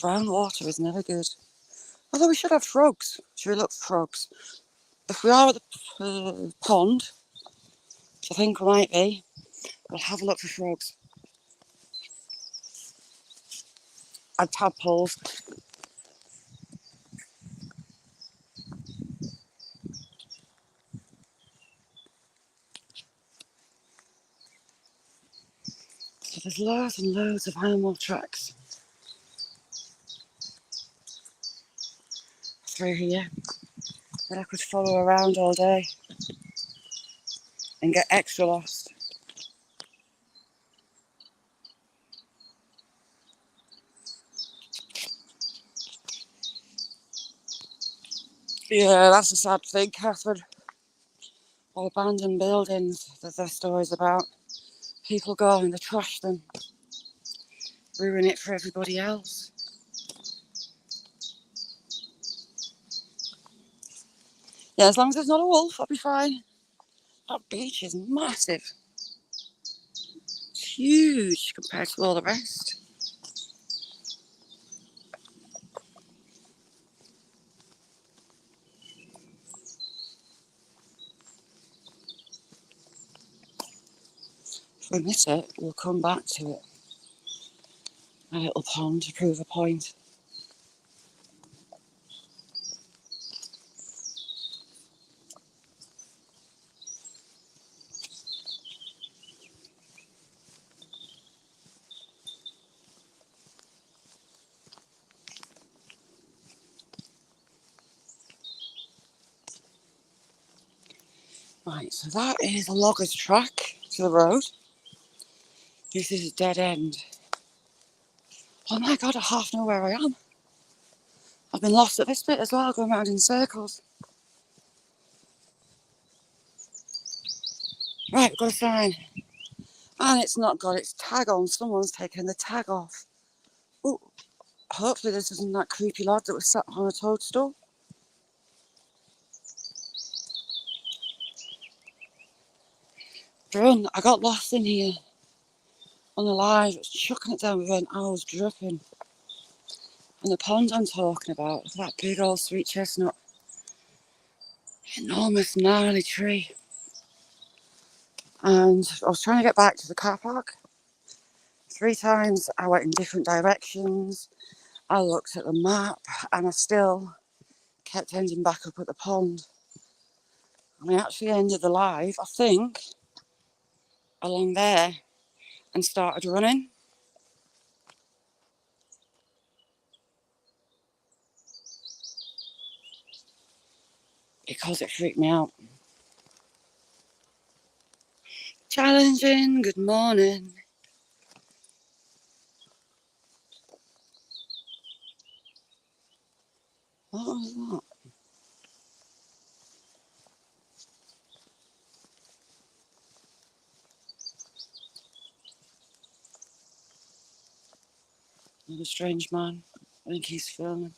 Brown water is never good. Although we should have frogs. Should we look for frogs? If we are at the pond, which I think we might be, we'll have a look for frogs. And tadpoles. So there's loads and loads of animal tracks through here that I could follow around all day and get extra lost. Yeah, that's a sad thing, Catherine. All abandoned buildings that there's stories about. People go and they trash them, ruin it for everybody else. Yeah, as long as there's not a wolf, I'll be fine. That beach is massive. It's huge compared to all the rest. If we miss it, we'll come back to it. A little pond to prove a point. Right, so that is a logger's track to the road. This is a dead end. Oh my god, I half know where I am. I've been lost at this bit as well, going round in circles. Right, we've got a sign. And it's not got its tag on. Someone's taken the tag off. Oh, hopefully this isn't that creepy lad that was sat on a toadstool. Run, I got lost in here. On the line, it was chucking it down with an I was dripping. And the pond I'm talking about, that big old sweet chestnut. Enormous gnarly tree. And I was trying to get back to the car park. 3 times I went in different directions. I looked at the map and I still kept ending back up at the pond. And I actually ended the live, I think, along there and started running. Because it freaked me out. Challenging, good morning. What was that? Another strange man. I think he's filming,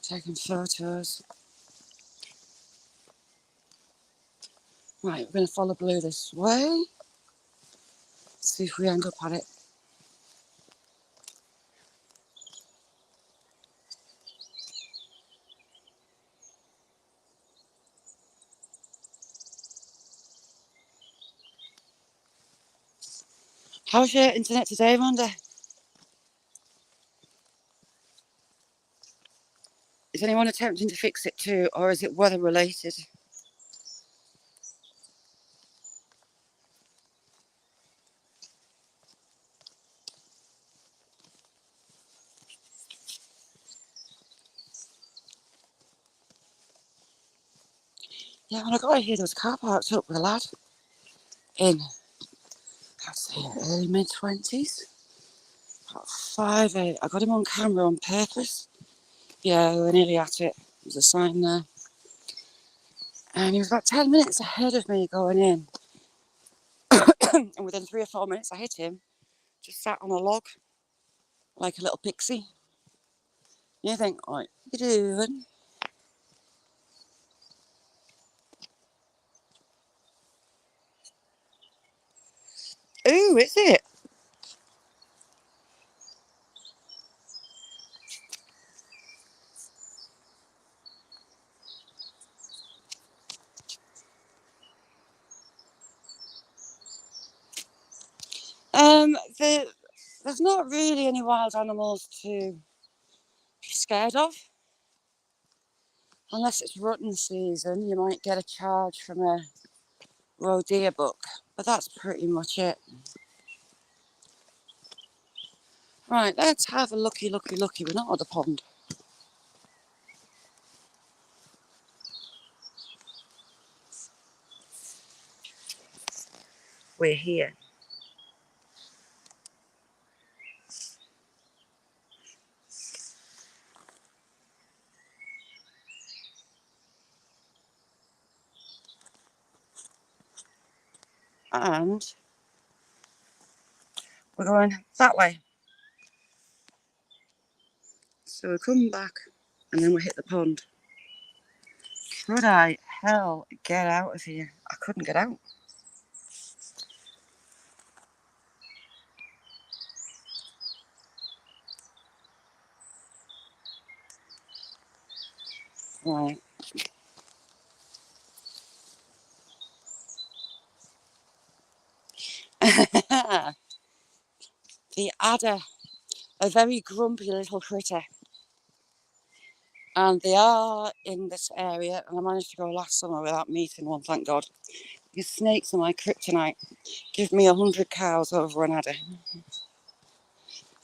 taking photos. Right, we're going to follow Blue this way. See if we end up at it. How's your internet today, Amanda? Is anyone attempting to fix it too, or is it weather related? Yeah, when I got here, there was a car parked up with a lad in, I'd say, early mid-20s. About 5'8". I got him on camera on purpose. Yeah, we were nearly at it. There's a sign there. And he was about 10 minutes ahead of me going in. And within 3 or 4 minutes, I hit him. Just sat on a log, like a little pixie. You think, what you doing? Ooh, is it? There's not really any wild animals to be scared of. Unless it's rutting season, you might get a charge from a roe deer book. But that's pretty much it. Right, let's have a looky. We're not at the pond. we're here. And we're going that way. So we come back and then we hit the pond. Could I hell get out of here? I couldn't get out. Right. The adder, a very grumpy little critter. And they are in this area, and I managed to go last summer without meeting one, thank God. Because snakes are my kryptonite. Give me 100 cows over an adder.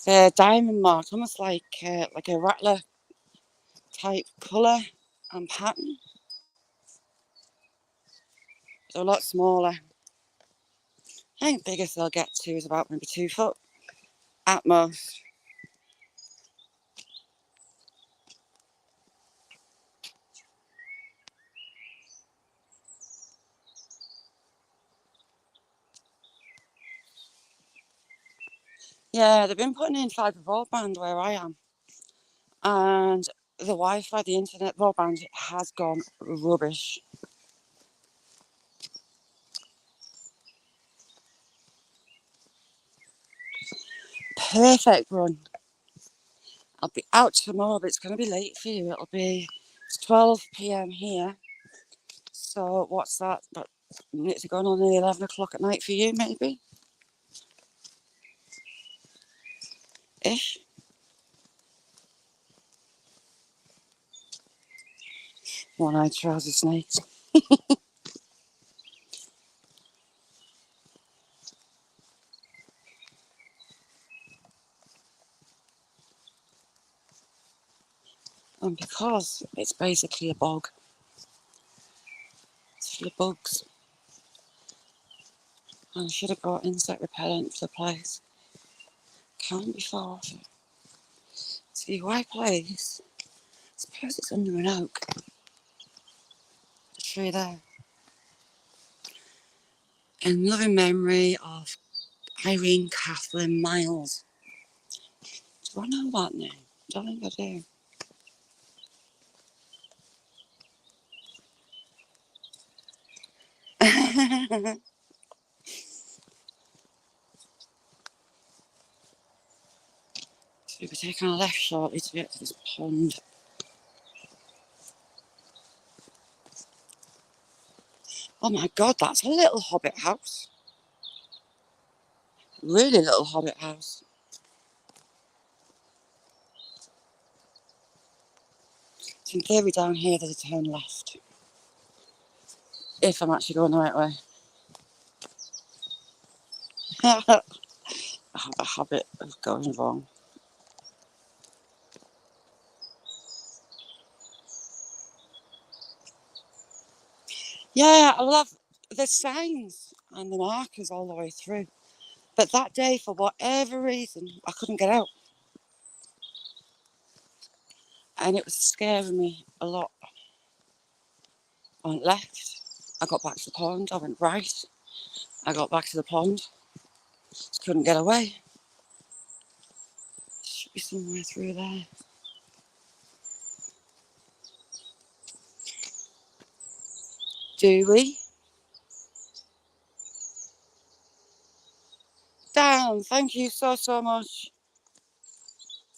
They're diamond marked, almost like a rattler type colour and pattern. They're a lot smaller. I think the biggest they'll get to is about maybe 2 foot at most. Yeah, they've been putting in fibre broadband where I am. And the Wi-Fi, the internet broadband has gone rubbish. Perfect run. I'll be out tomorrow, but it's going to be late for you. It's 12 p.m. here. So what's that? About minutes ago, on 11 o'clock at night for you, maybe? Ish. One-eyed trouser snakes. And because it's basically a bog, it's full of bugs. And I should have got insect repellent for the place. Can't be far off it. See, why place? I suppose it's under an oak. The tree there. In loving memory of Irene Kathleen Miles. Do I know that name? I don't think I do. So we'll be taking a left shortly to get to this pond. Oh my God, that's a little hobbit house. Really little hobbit house. So in theory down here there's a turn left. If I'm actually going the right way. I have a habit of going wrong. Yeah, I love the signs and the markers all the way through. But that day, for whatever reason, I couldn't get out. And it was scaring me a lot. I went left. I got back to the pond. I went right. I got back to the pond. Just couldn't get away. Should be somewhere through there. Do we? Dan, thank you so much.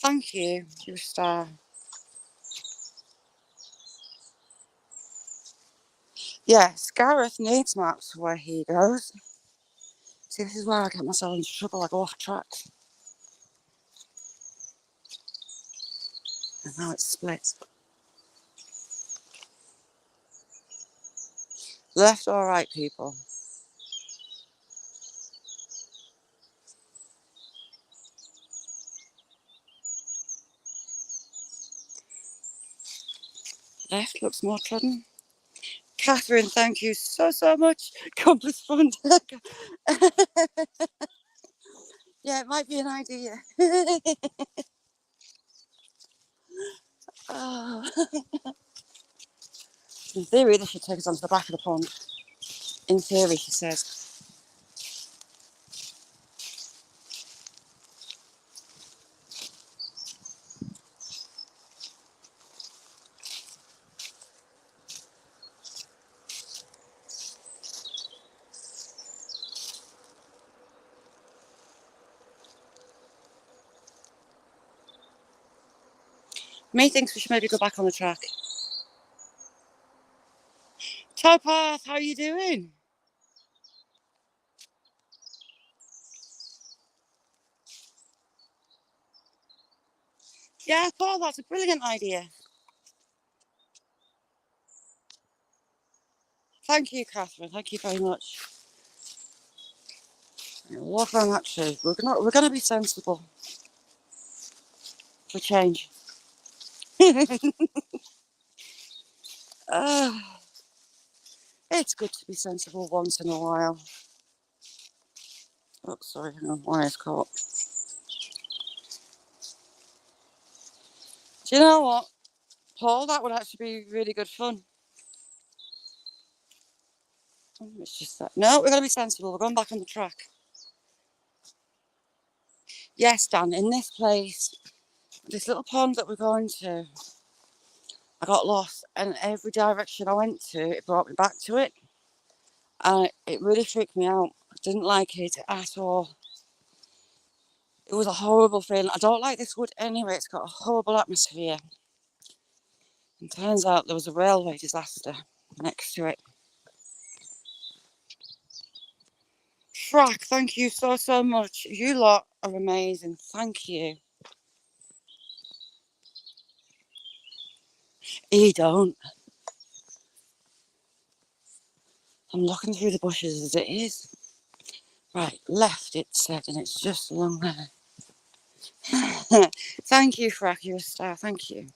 Thank you. You're a star. Yes, Gareth needs maps where he goes. See, this is where I get myself into trouble. I go off track. And now it's split. Left or right, people? Left looks more trodden. Catherine, thank you so much. Compass Fund. Yeah, it might be an idea. Oh. In theory, this should take us onto the back of the pond. In theory, she says. Me thinks we should maybe go back on the track. Towpath, how are you doing? Yeah, Paul, that's a brilliant idea. Thank you, Catherine. Thank you very much. Walk around that tree. We're gonna be sensible for change. uh, it's good to be sensible once in a while. Oh, sorry, hang on, wire's caught. Do you know what, Paul? That would actually be really good fun. It's just that. No, we're gonna be sensible. We're going back on the track. Yes, Dan. In this place, this little pond that we're going to, I got lost, and every direction I went to, it brought me back to it. And it really freaked me out. I didn't like it at all. It was a horrible feeling. I don't like this wood anyway. It's got a horrible atmosphere. And turns out there was a railway disaster next to it. Frack, thank you so much. You lot are amazing. Thank you. You don't. I'm looking through the bushes as it is. Right, left it said, and it's just along there. Thank you, Frack, you're a star. Thank you.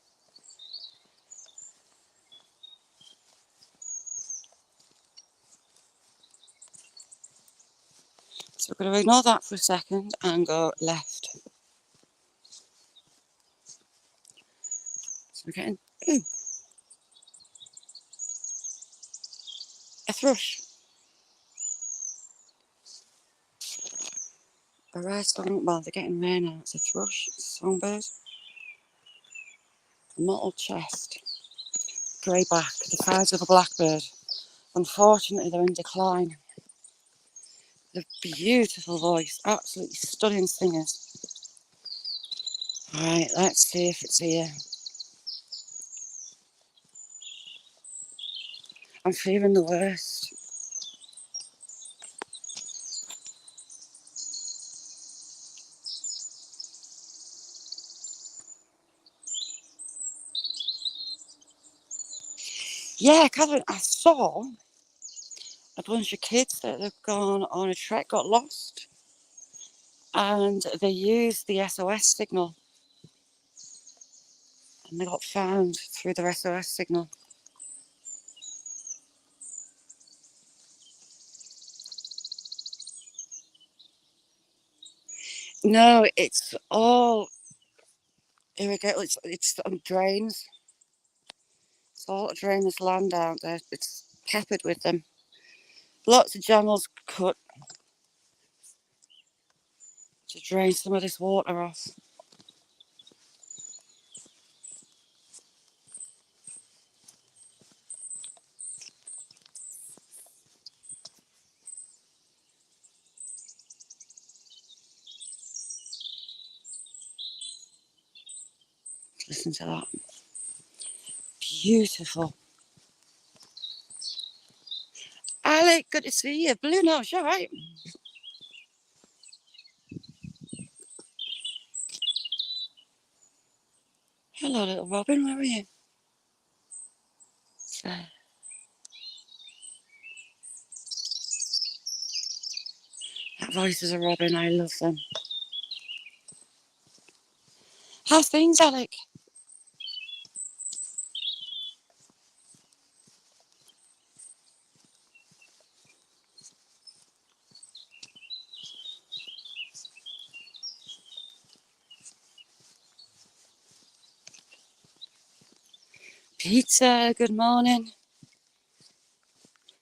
So we're going to ignore that for a second and go left. So we're getting a thrush. A rare song. Well, they're getting rare now. It's a thrush. It's a songbird. A mottled chest. Grey back. The size of a blackbird. Unfortunately, they're in decline. They're beautiful voice. Absolutely stunning singers. Right, let's see if it's here. I'm feeling the worst. Yeah, Catherine, I saw a bunch of kids that had gone on a trek, got lost, and they used the SOS signal, and they got found through the SOS signal. No, it's all irrigated. It's drains. It's all drainage land out there. It's peppered with them. Lots of channels cut to drain some of this water off. Listen to that. Beautiful. Alec, good to see you. Blue nose, you alright? Hello, little Robin, where are you? That voice is a Robin, I love them. How's things, Alec? Pizza, good morning.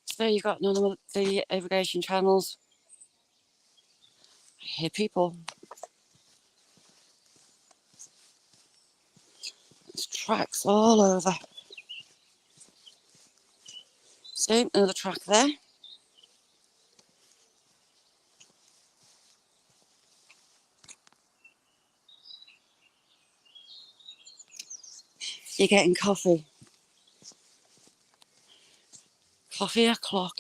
So you got none of the irrigation channels. I hear people. There's tracks all over. See, another track there. You're getting coffee. Coffee o'clock.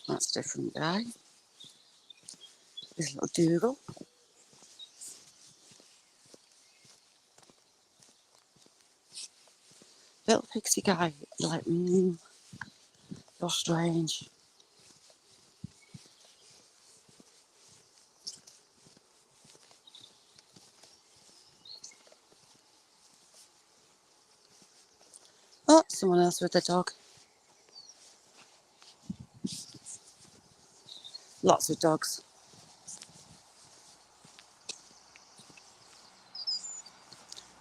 That's a different guy. This little Dougal. Little pixie guy. You're like, you're strange. Oh, someone else with their dog. Lots of dogs.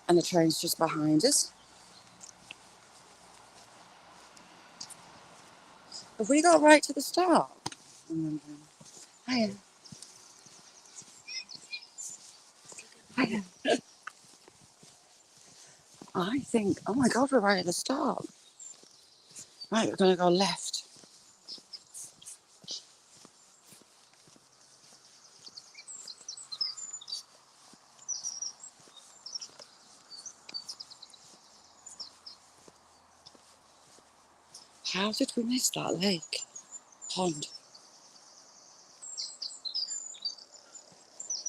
And the train's just behind us. Have we got right to the start? I'm wondering. Hiya. Hiya. I think, oh my God, we're right at the start. Right, we're going to go left. How did we miss that lake? Pond.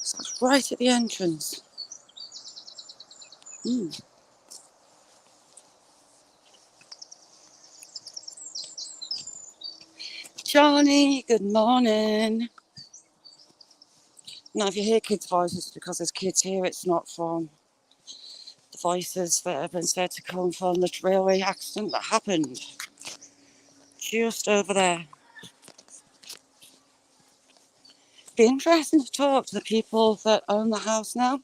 So it's right at the entrance. Johnny, good morning. Now, if you hear kids' voices, it's because there's kids here. It's not from the voices that have been said to come from the railway accident that happened just over there. Be interesting to talk to the people that own the house now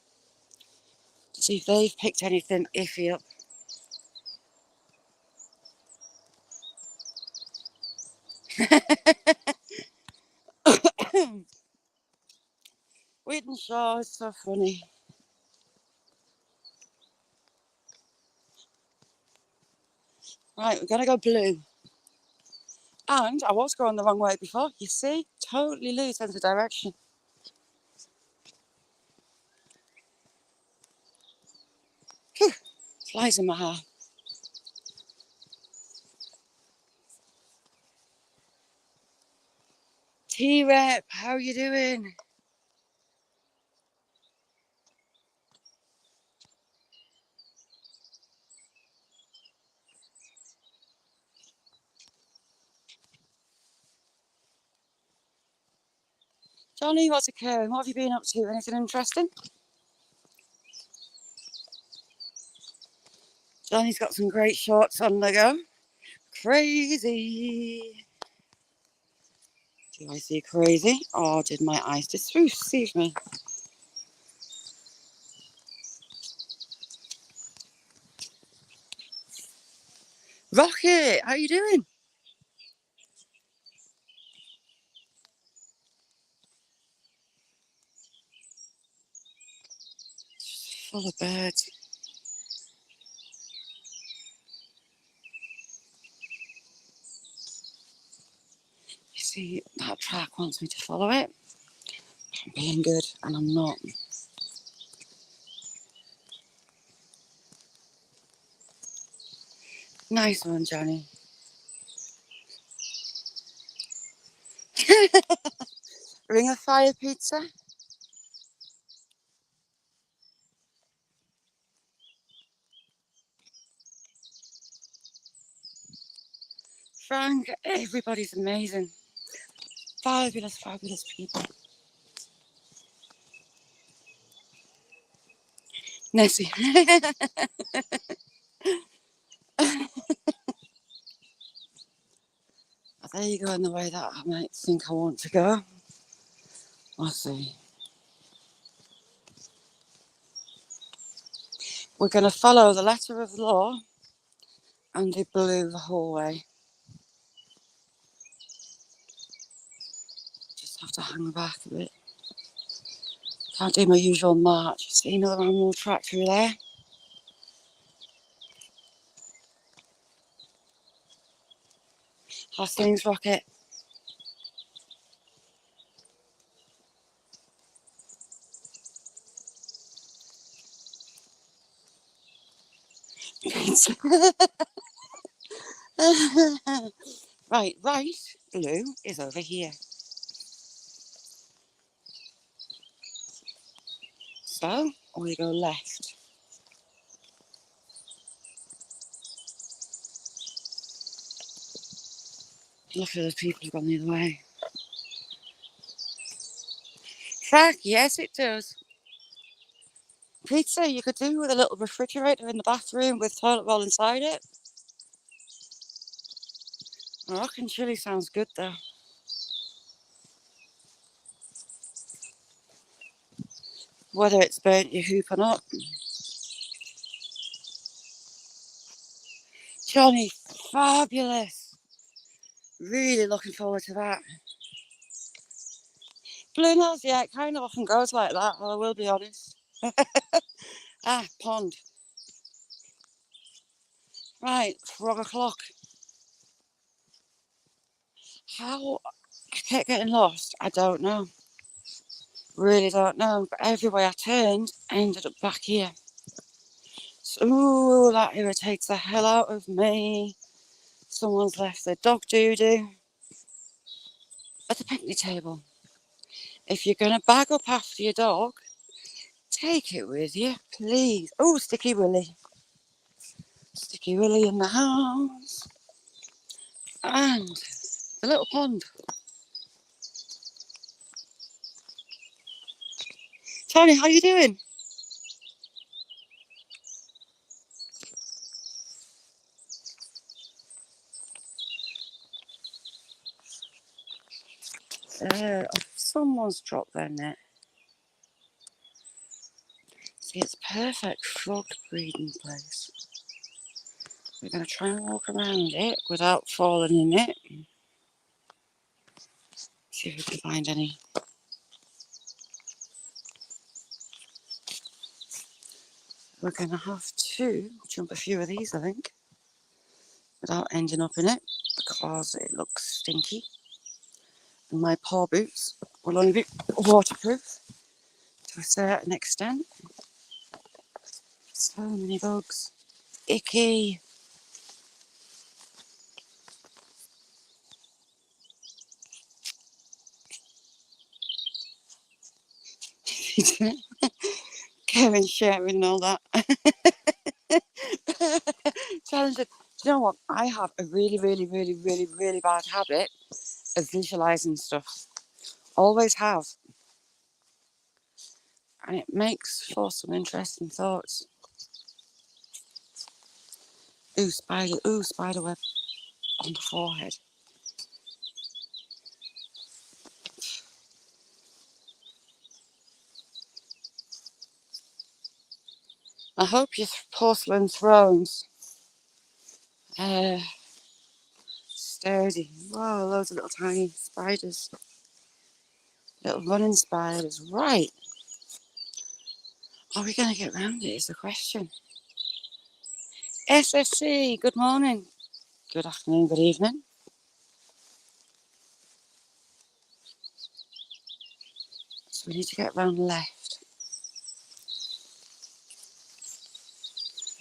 to see if they've picked anything iffy up. Wheaton Shaw is so funny. Right, we're going to go blue. And I was going the wrong way before. You see? Totally lose sense of direction. Whew, flies in my hair. T-Rep, how are you doing? Johnny, what's occurring? What have you been up to? Anything interesting? Johnny's got some great shorts on the go. Crazy. Do I see crazy? Or did my eyes deceive me? Rocket, how you doing? Full of birds. You see, that track wants me to follow it. I'm being good, and I'm not. Nice one, Johnny. Ring of Fire pizza. Frank, everybody's amazing. Fabulous, fabulous people. Nessie. There you go in the way that I might think I want to go. Let's see. We're going to follow the letter of the law and do blue the whole way. Just have to hang back a bit. Can't do my usual march. See another animal track through there? How's things, Rocket? Right, blue is over here. So, we go left. Look at those people who've gone the other way. Fuck, yes it does. Pizza you could do with a little refrigerator in the bathroom with toilet roll inside it. Moroccan chilli sounds good though. Whether it's burnt your hoop or not. Johnny, fabulous. Really looking forward to that. Blue Nose, yeah, it kind of often goes like that, I will be honest. Pond. Right, 4 o'clock. How I kept getting lost, I don't know. Really don't know. But everywhere I turned, I ended up back here. So, ooh, that irritates the hell out of me. Someone's left their dog doo-doo at the picnic table. If you're going to bag up after your dog, take it with you, please. Oh, Sticky Willie. Sticky Willie in the house. And the little pond. Tony, how you doing? Someone's dropped their net. See, it's a perfect frog breeding place. We're going to try and walk around it without falling in it. See if we can find any. We're going to have to jump a few of these, I think, without ending up in it, because it looks stinky. And my paw boots will only be waterproof to a certain extent. So many bugs. Icky. Kevin sharing and all that. Challenging. Do you know what? I have a really, really, really, really, really bad habit of visualising stuff. Always have. And it makes for some interesting thoughts. Ooh, spider web on the forehead. I hope your porcelain thrones sturdy. Whoa, loads of little tiny spiders. Little running spiders. Right. Are we going to get round it is the question. SSC, good morning. Good afternoon, good evening. So we need to get round left.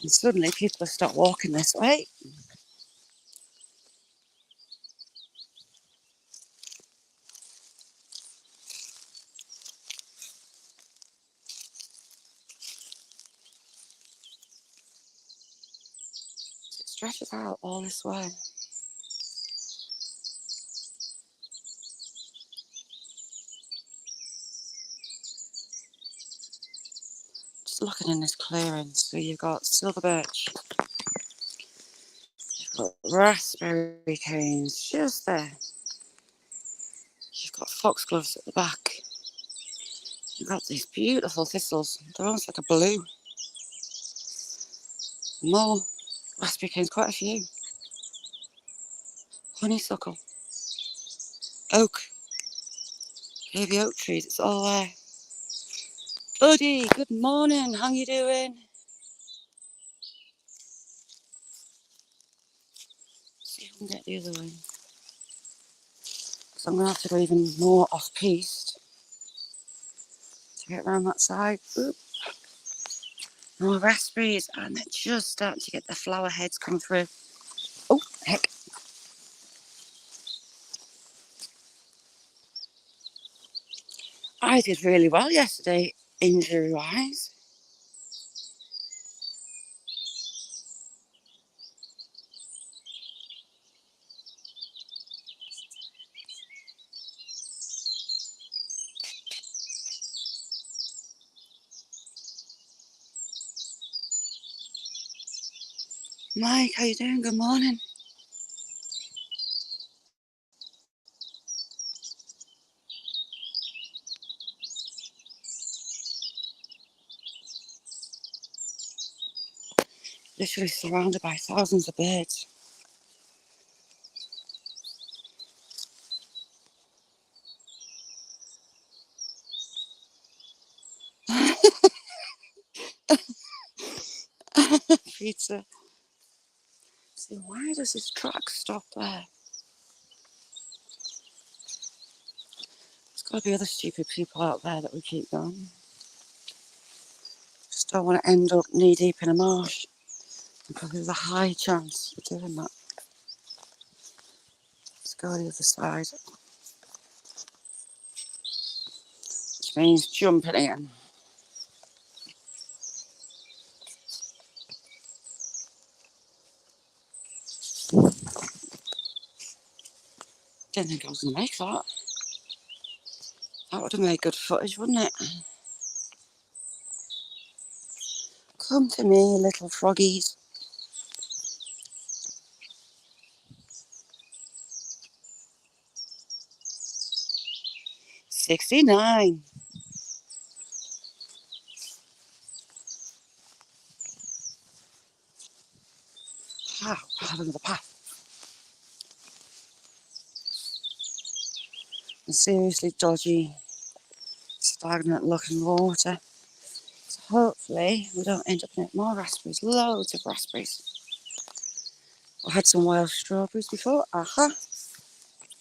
And suddenly people have stopped walking this way. It stretches out all this way. Just looking in this clearing. So you've got silver birch. You've got raspberry canes just there. You've got foxgloves at the back. You've got these beautiful thistles. They're almost like a blue. More raspberry canes, quite a few. Honeysuckle. Oak. Baby oak trees, it's all there. Buddy, good morning. How you doing? See if we can get the other way. So I'm going to have to go even more off-piste to get around that side. Oop. More raspberries, and they're just starting to get the flower heads come through. Oh, heck. I did really well yesterday, injury-wise. Mike, how you doing? Good morning. Literally surrounded by thousands of birds. Pizza. See, why does this truck stop there? There's got to be other stupid people out there that we keep going. Just don't want to end up knee deep in a marsh. Because there's a high chance of doing that. Let's go to the other side. Which means jumping in. Didn't think I was going to make that. That would have made good footage, wouldn't it? Come to me, little froggies. $69. Wow, I have another path. And seriously dodgy, stagnant looking water. So hopefully we don't end up in it. More raspberries, loads of raspberries. I had some wild strawberries before. Aha.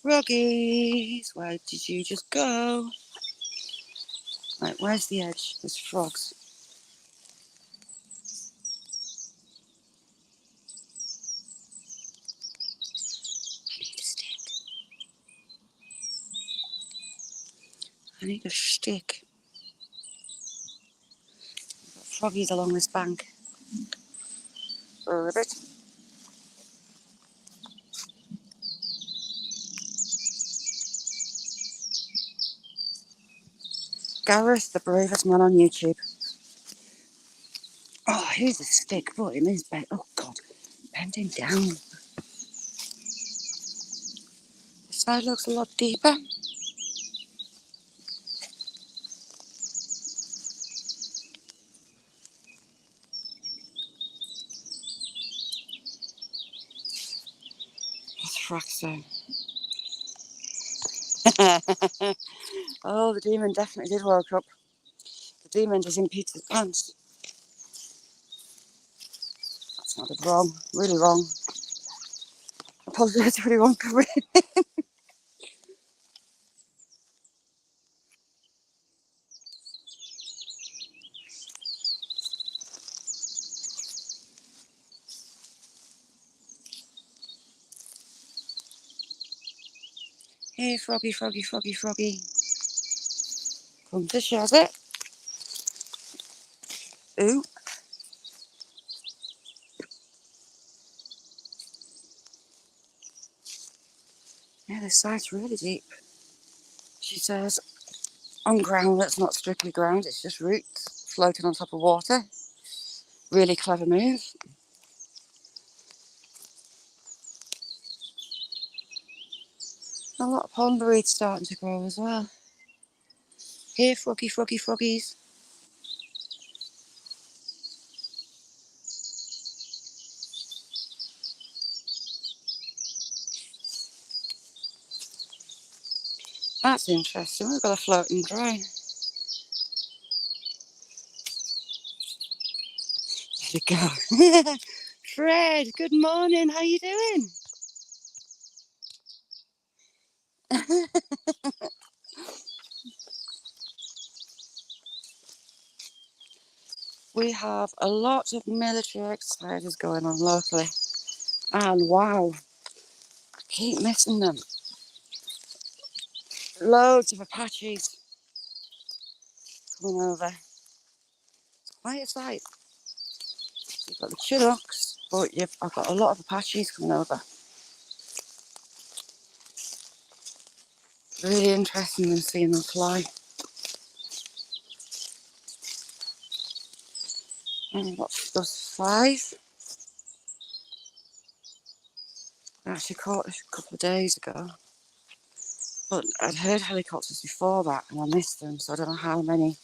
Froggies, where did you just go? Right, where's the edge? There's frogs. I need a stick. I've got froggies along this bank. Ribbit. Gareth, the bravest man on YouTube. Oh, here's a stick. Boy, it means bend. Oh, God. Bending down. This side looks a lot deeper. What's fracks there? Oh, the demon definitely did woke up. The demon is in Peter's pants. That sounded wrong. Really wrong. I apologise to anyone coming. Hey, froggy, froggy, froggy, froggy. Come to Shazzy. Ooh. Yeah, this side's really deep. She says, on ground that's not strictly ground, it's just roots floating on top of water. Really clever move. A lot of pondweed starting to grow as well. Here, froggy, froggy, froggies. That's interesting. We've got a floating drone. There we go. Fred, good morning. How you doing? We have a lot of military exercises going on locally. And wow, I keep missing them. Loads of Apaches coming over. Quite a sight. You've got the Chinooks, but I've got a lot of Apaches coming over. Really interesting in seeing them fly. And what's those 5? I actually caught a couple of days ago. But I'd heard helicopters before that and I missed them, so I don't know how many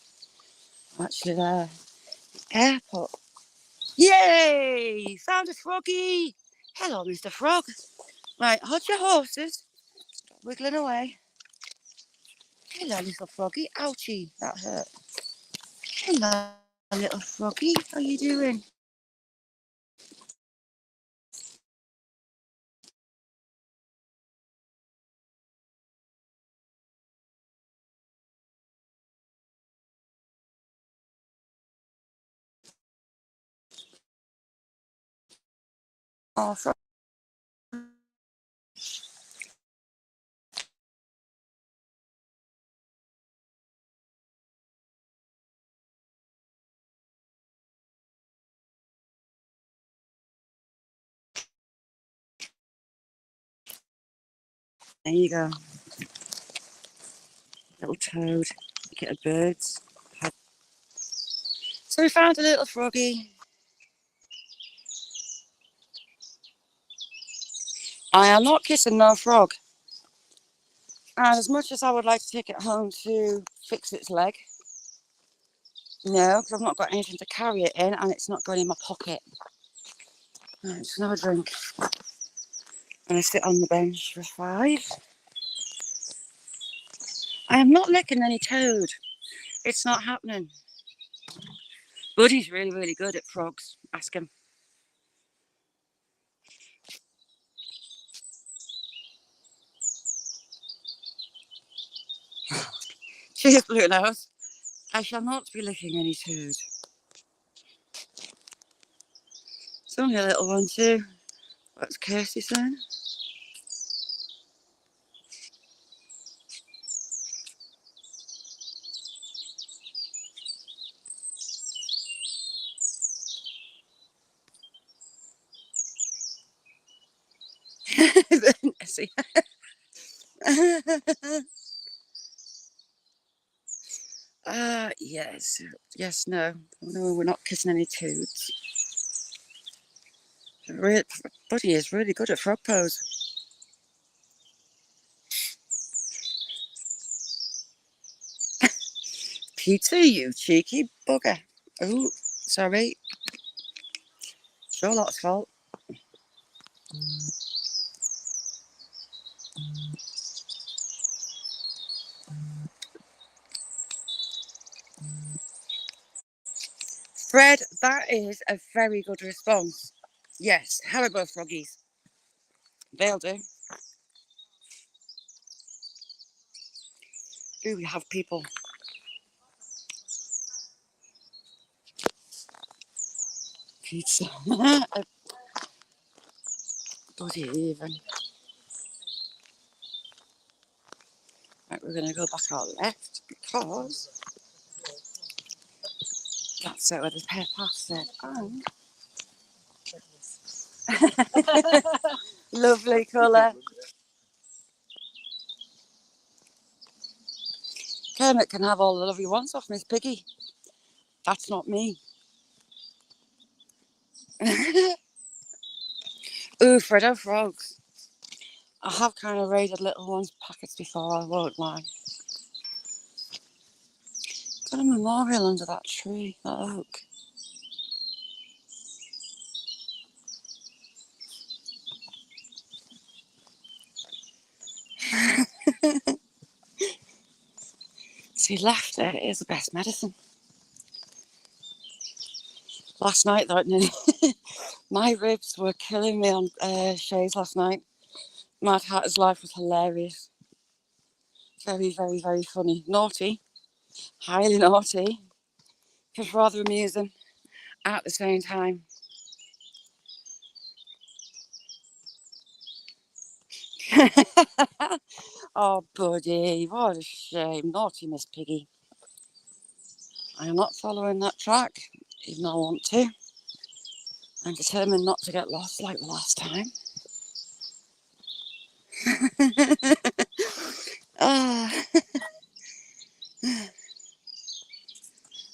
are actually there. Airport. Yay! Found a froggy! Hello, Mr. Frog. Right, hold your horses. Stop wiggling away. Hello, little froggy. Ouchie, that hurt. Hello, little froggy. How you doing? Oh, frog. There you go. Little toad. Get a birds. So we found a little froggy. I am not kissing no frog. And as much as I would like to take it home to fix its leg, no, because I've not got anything to carry it in and it's not going in my pocket. Right, just another drink. And I sit on the bench for 5. I am not licking any toad. It's not happening. Buddy's really, really good at frogs. Ask him. Cheers, Blue Nose. I shall not be licking any toad. It's only a little one too. What's Kirsty saying? See? Yes. Yes, no. No, we're not kissing any toads. Buddy is really good at frog pose. Pizza, you cheeky bugger. Oh, sorry. Charlotte's fault. Fred, that is a very good response. Yes, Haribo froggies. They'll do. Ooh, we have people. Pizza. Bloody even. Right, we're going to go back out left because that's where the pair path said. And lovely colour. Kermit can have all the love he wants off Miss Piggy. That's not me. Ooh, Freddo frogs. I have kind of raided little ones' packets before, I won't lie. Got a memorial under that tree, that oak. See, laughter is the best medicine. Last night, though, my ribs were killing me on Shay's last night. Mad Hatter's life was hilarious. Very, very, very funny. Naughty. Highly naughty. Just rather amusing at the same time. Oh, buddy, what a shame. Naughty Miss Piggy. I am not following that track, even though I want to. I'm determined not to get lost like the last time.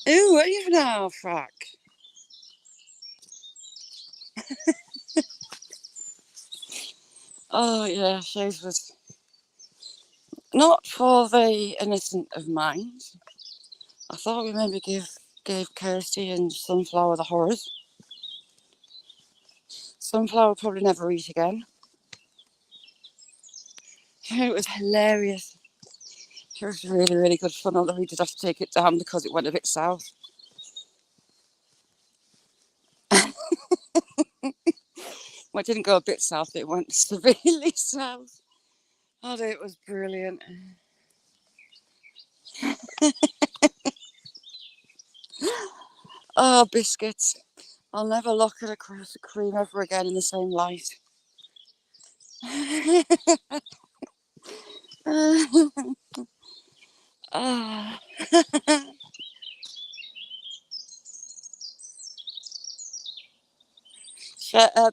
Ooh, what are you now, Frack? Oh, yeah, Shays was not for the innocent of mind. I thought we maybe gave Kirsty and Sunflower the horrors. Sunflower probably never eat again. It was hilarious. It was really, really good fun, although we did have to take it down because it went a bit south. Well, it didn't go a bit south, it went severely south. Oh, it was brilliant. Oh, biscuits. I'll never look at a Krispy Kreme ever again in the same light.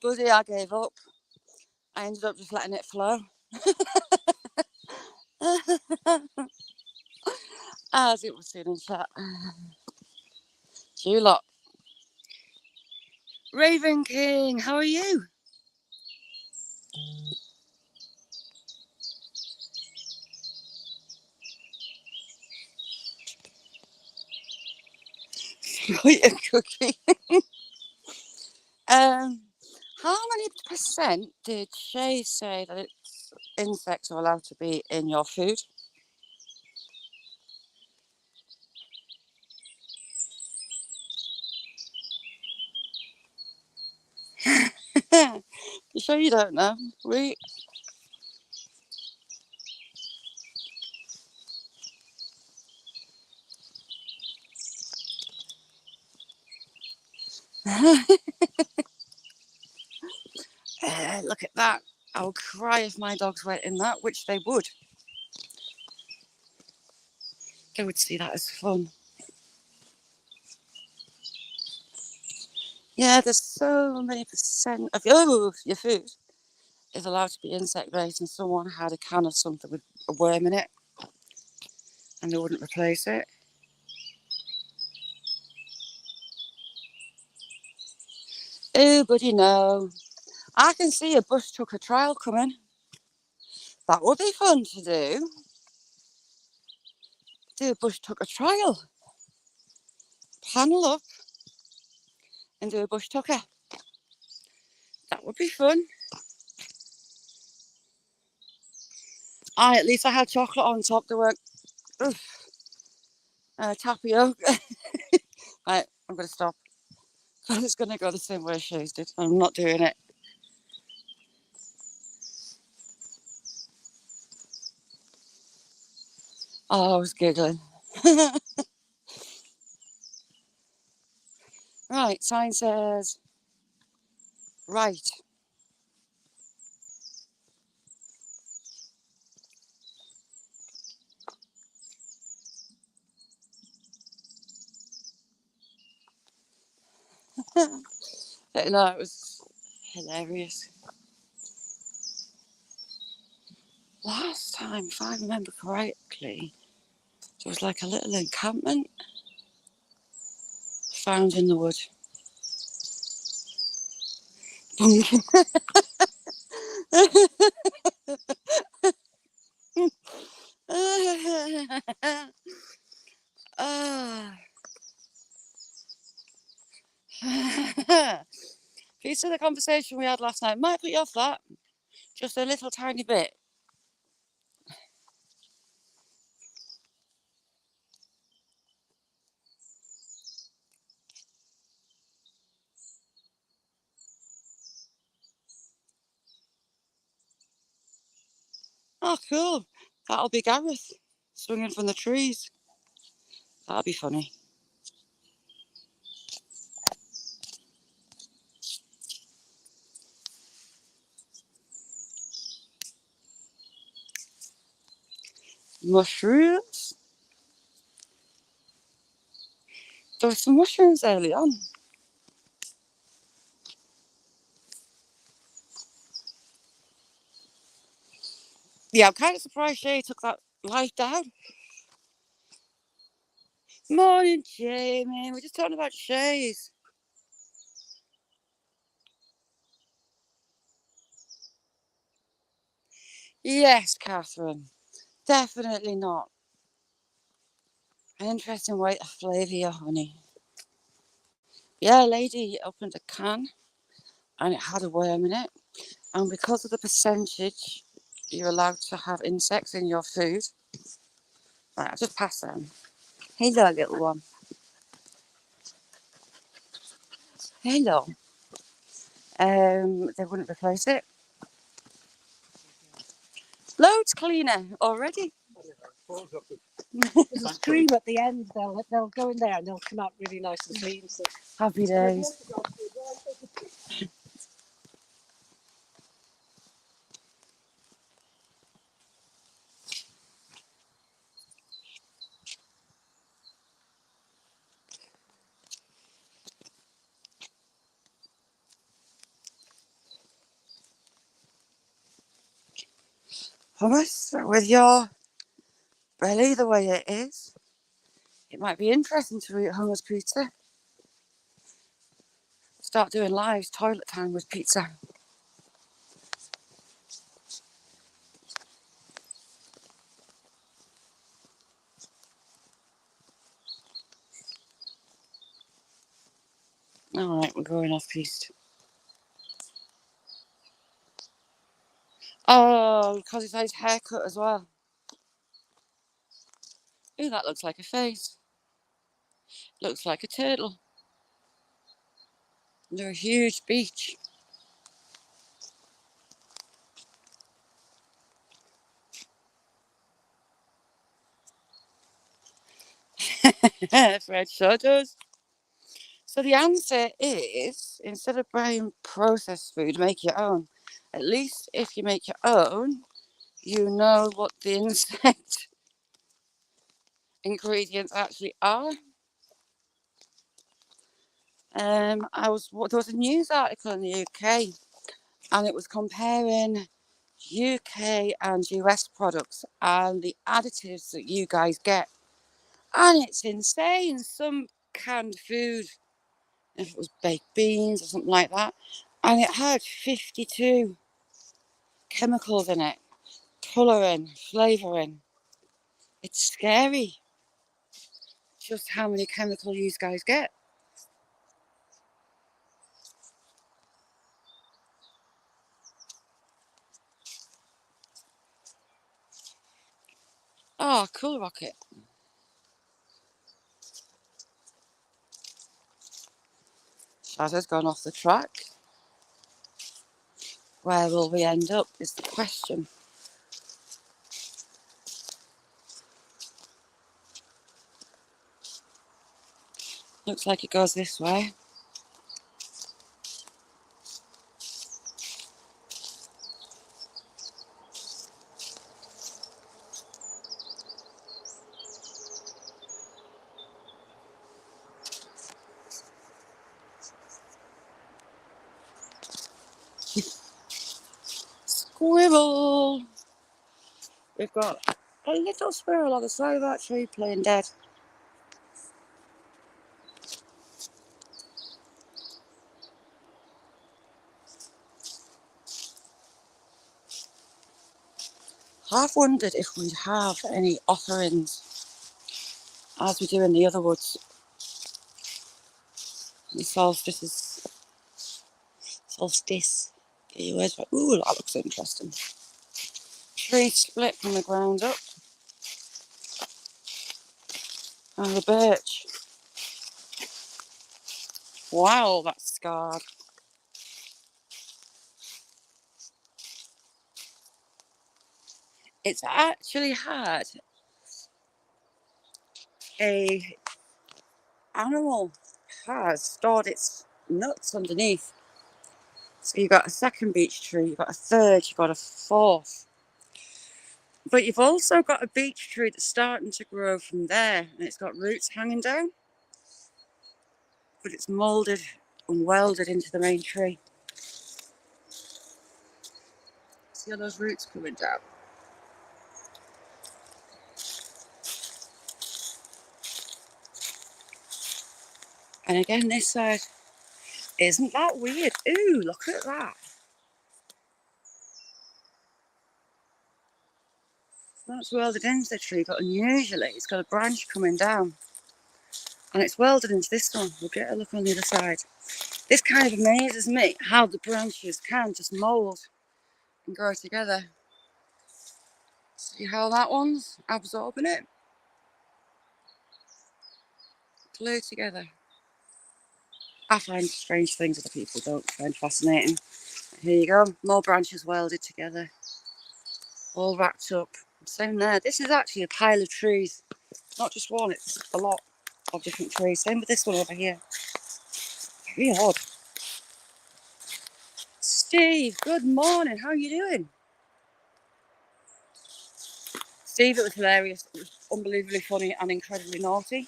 Buddy, I gave up. I ended up just letting it flow. As it was seen in chat. You lot. Raven King, how are you? Quite a cookie. How many percent did Shay say that insects are allowed to be in your food? You sure you don't know? We. Look at that. I would cry if my dogs went in that, which they would. They would see that as fun. Yeah, there's so many percent of your food is allowed to be insect-based, and someone had a can of something with a worm in it, and they wouldn't replace it. Oh, buddy, no. I can see a bush tucker trial coming. That would be fun to do. Do a bush tucker trial. Panel up and do a bush tucker. That would be fun. At least I had chocolate on top. There weren't tapioca. Right, I'm going to stop. Because it's going to go the same way Shays did. I'm not doing it. Oh, I was giggling. Right, sign says right. No, it was hilarious. Last time, if I remember correctly, there was like a little encampment found in the wood. Ah. Piece of the conversation we had last night might put you off that. Just a little tiny bit. Oh, cool. That'll be Gareth swinging from the trees. That'll be funny. Mushrooms. There were some mushrooms early on. Yeah, I'm kind of surprised Shay took that life down. Morning, Jamie. We're just talking about Shays. Yes, Catherine. Definitely not. An interesting way to flavour your honey. Yeah, a lady opened a can and it had a worm in it. And because of the percentage you're allowed to have insects in your food, right, I'll just pass them. Hello, little one. Hello. They wouldn't replace it. Loads cleaner already. There's a stream at the end. They'll go in there and they'll come out really nice and clean. So. Happy days. Hummus with your belly the way it is. It might be interesting to eat hummus pizza. Start doing lives, toilet time with pizza. Alright, we're going off piste. Oh, because it's his haircut as well. Ooh, that looks like a face. Looks like a turtle. They're a huge beach. Fred sure does. So the answer is, instead of buying processed food, make your own. At least if you make your own, you know what the insect ingredients actually are. There was a news article in the UK, and it was comparing UK and US products and the additives that you guys get, and it's insane. Some canned food, if it was baked beans or something like that, and it had 52 chemicals in it, colouring, flavouring. It's scary just how many chemicals you guys get. Oh, cool rocket. Shadow's gone off the track. Where will we end up is the question. Looks like it goes this way. Squirrel! We've got a little squirrel on the side of that tree playing dead. I've wondered if we'd have any offerings as we do in the other woods. The solstice. Get your words right. Ooh, that looks interesting. Tree split from the ground up. And the birch. Wow, that's scarred. It's actually had a animal has stored its nuts underneath. So you've got a second beech tree, you've got a third, you've got a fourth. But you've also got a beech tree that's starting to grow from there, and it's got roots hanging down. But it's moulded and welded into the main tree. See how those roots coming down? And again, this side. Isn't that weird? Ooh, look at that. That's welded into the tree, but unusually it's got a branch coming down. And it's welded into this one. We'll get a look on the other side. This kind of amazes me, how the branches can just mould and grow together. See how that one's absorbing it? Glued together. I find strange things other people don't find fascinating. Here you go, more branches welded together. All wrapped up. Same there. This is actually a pile of trees. Not just one, it's a lot of different trees. Same with this one over here. Very odd. Steve, good morning. How are you doing? Steve, it was hilarious. It was unbelievably funny and incredibly naughty.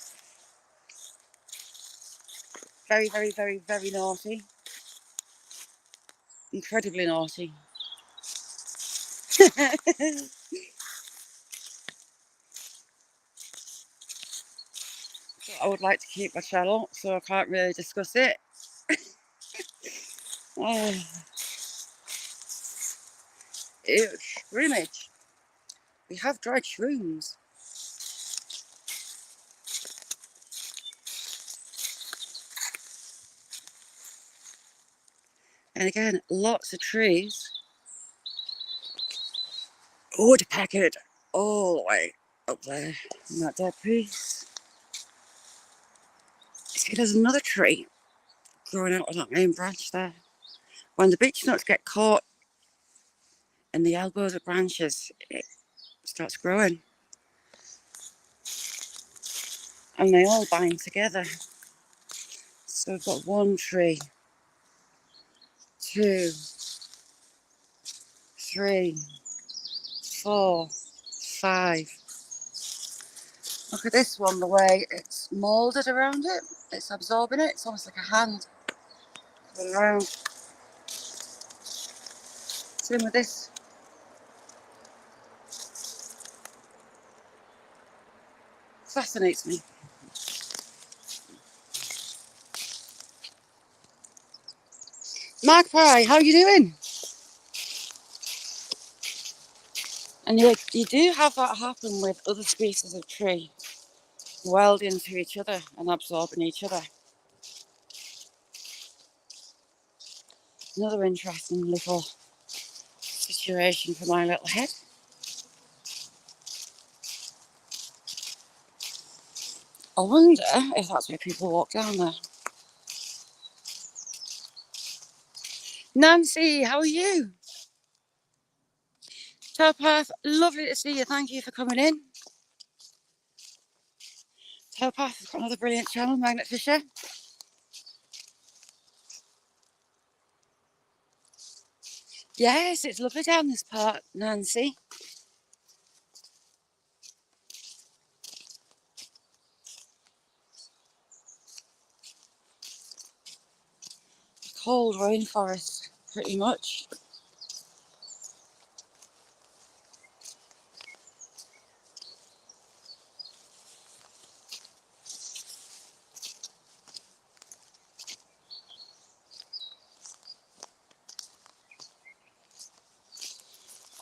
Very, very, very, very naughty. Incredibly naughty. I would like to keep my channel, so I can't really discuss it. Oh, ew, shroomage. We have dried shrooms. And again, lots of trees. Woodpecker all the way up there in that dead piece. See, there's another tree growing out of that main branch there. When the beech nuts get caught in the elbows of branches, it starts growing. And they all bind together. So we've got 1 tree, 2, 3, 4, 5. Look at this one, the way it's moulded around it. It's absorbing it. It's almost like a hand going around. Same with this. Fascinates me. Magpie, how are you doing? And you do have that happen with other species of tree, weld into each other and absorbing each other. Another interesting little situation for my little head. I wonder if that's where people walk down there. Nancy, how are you? Towpath, lovely to see you. Thank you for coming in. Towpath has got another brilliant channel, Magnet Fisher. Yes, it's lovely down this part, Nancy. Cold rainforest, pretty much.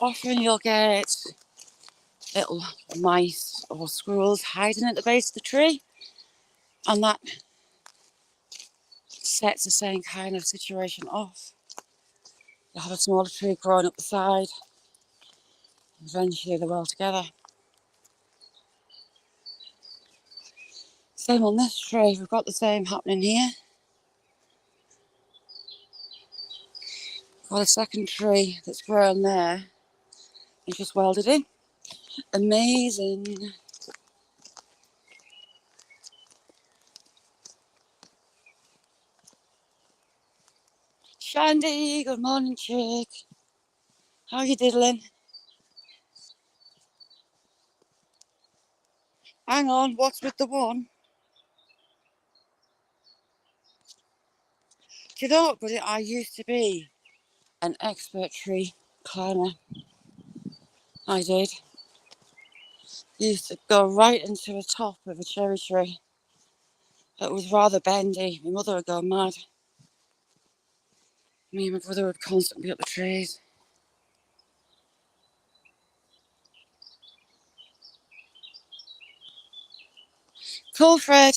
Often you'll get little mice or squirrels hiding at the base of the tree, and that sets the same kind of situation off. You have a smaller tree growing up the side, eventually they're all together. Same on this tree, we've got the same happening here. Got a second tree that's grown there, it's just welded in. Amazing. Shandy, good morning chick. How are you diddling? Hang on, what's with the one? Do you know what, buddy? I used to be an expert tree climber. I did. Used to go right into the top of a cherry tree. It was rather bendy. My mother would go mad. Me and my brother would constantly be up the trees. Cool, Fred.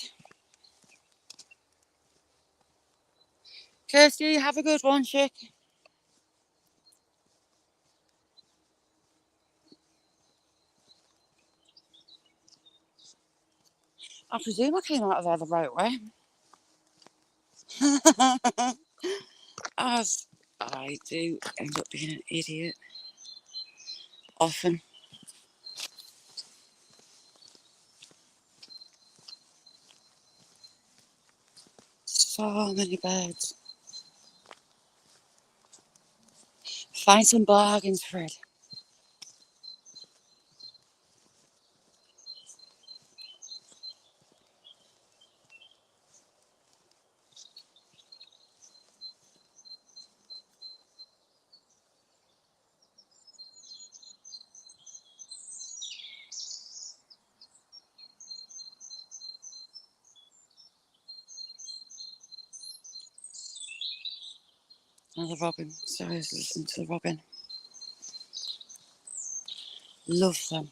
Kirsty, have a good one, chick. I presume I came out of there the right way. As I do end up being an idiot. Often. So many birds. Find some bargains, Fred. Another robin. Sorry, let's listen to the robin. Love them.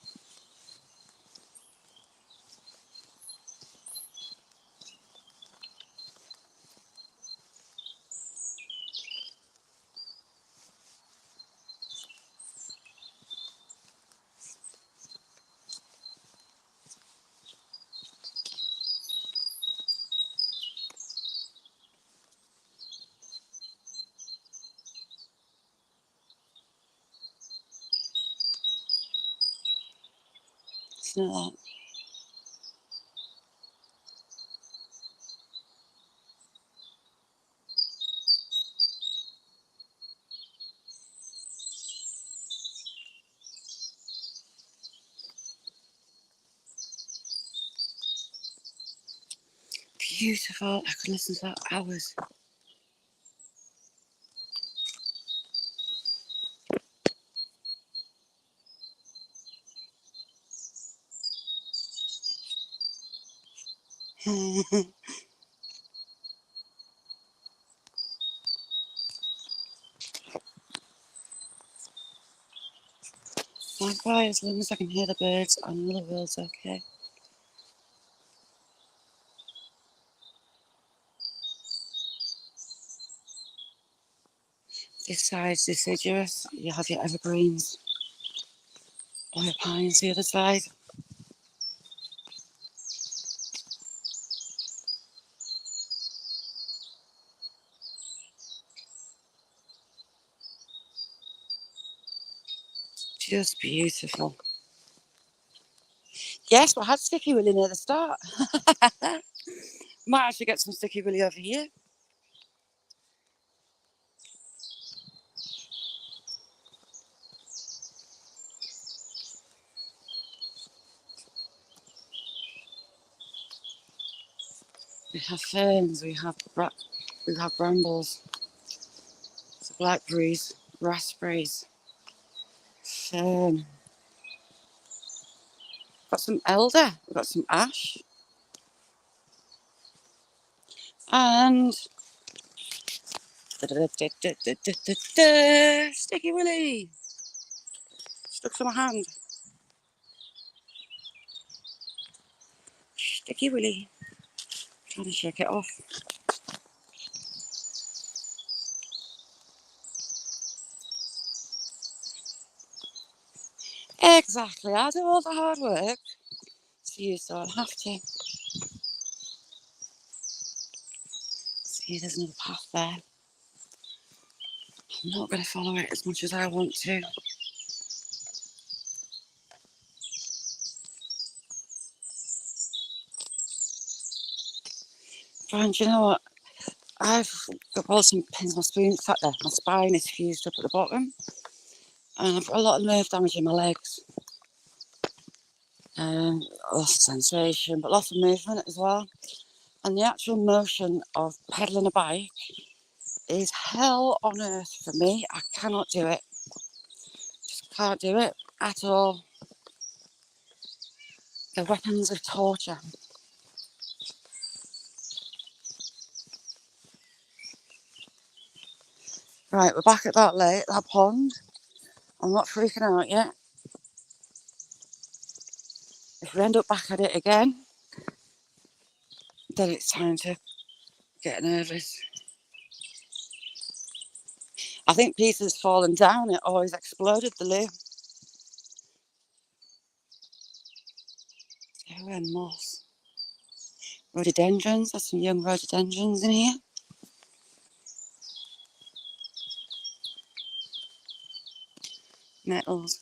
Isn't it that? Beautiful. I could listen to that for hours. I'm quiet as long as I can hear the birds. I know the world's okay. This side's deciduous. You have your evergreens or your pines the other side. Just beautiful. Yes, we had sticky willy near the start. Might actually get some sticky willy over here. We have ferns, we have brambles, so blackberries, raspberries, fern. Got some elder, we've got some ash, and sticky willy. Stuck to my hand. Sticky Willy. Trying to shake it off. Exactly. I do all the hard work, so you don't have to. See, there's another path there. I'm not going to follow it as much as I want to. And you know what? I've got all some pins in my spine is fused up at the bottom, and I've got a lot of nerve damage in my legs. Lots of sensation, but lots of movement as well. And the actual motion of pedaling a bike is hell on earth for me. I cannot do it. Just can't do it at all. The weapons of torture. Right, we're back at that lake, that pond. I'm not freaking out yet. If we end up back at it again, then it's time to get nervous. I think pieces fallen down, it always exploded the loo. Oh, and moss. Rhododendrons, there's some young rhododendrons in here. Nettles.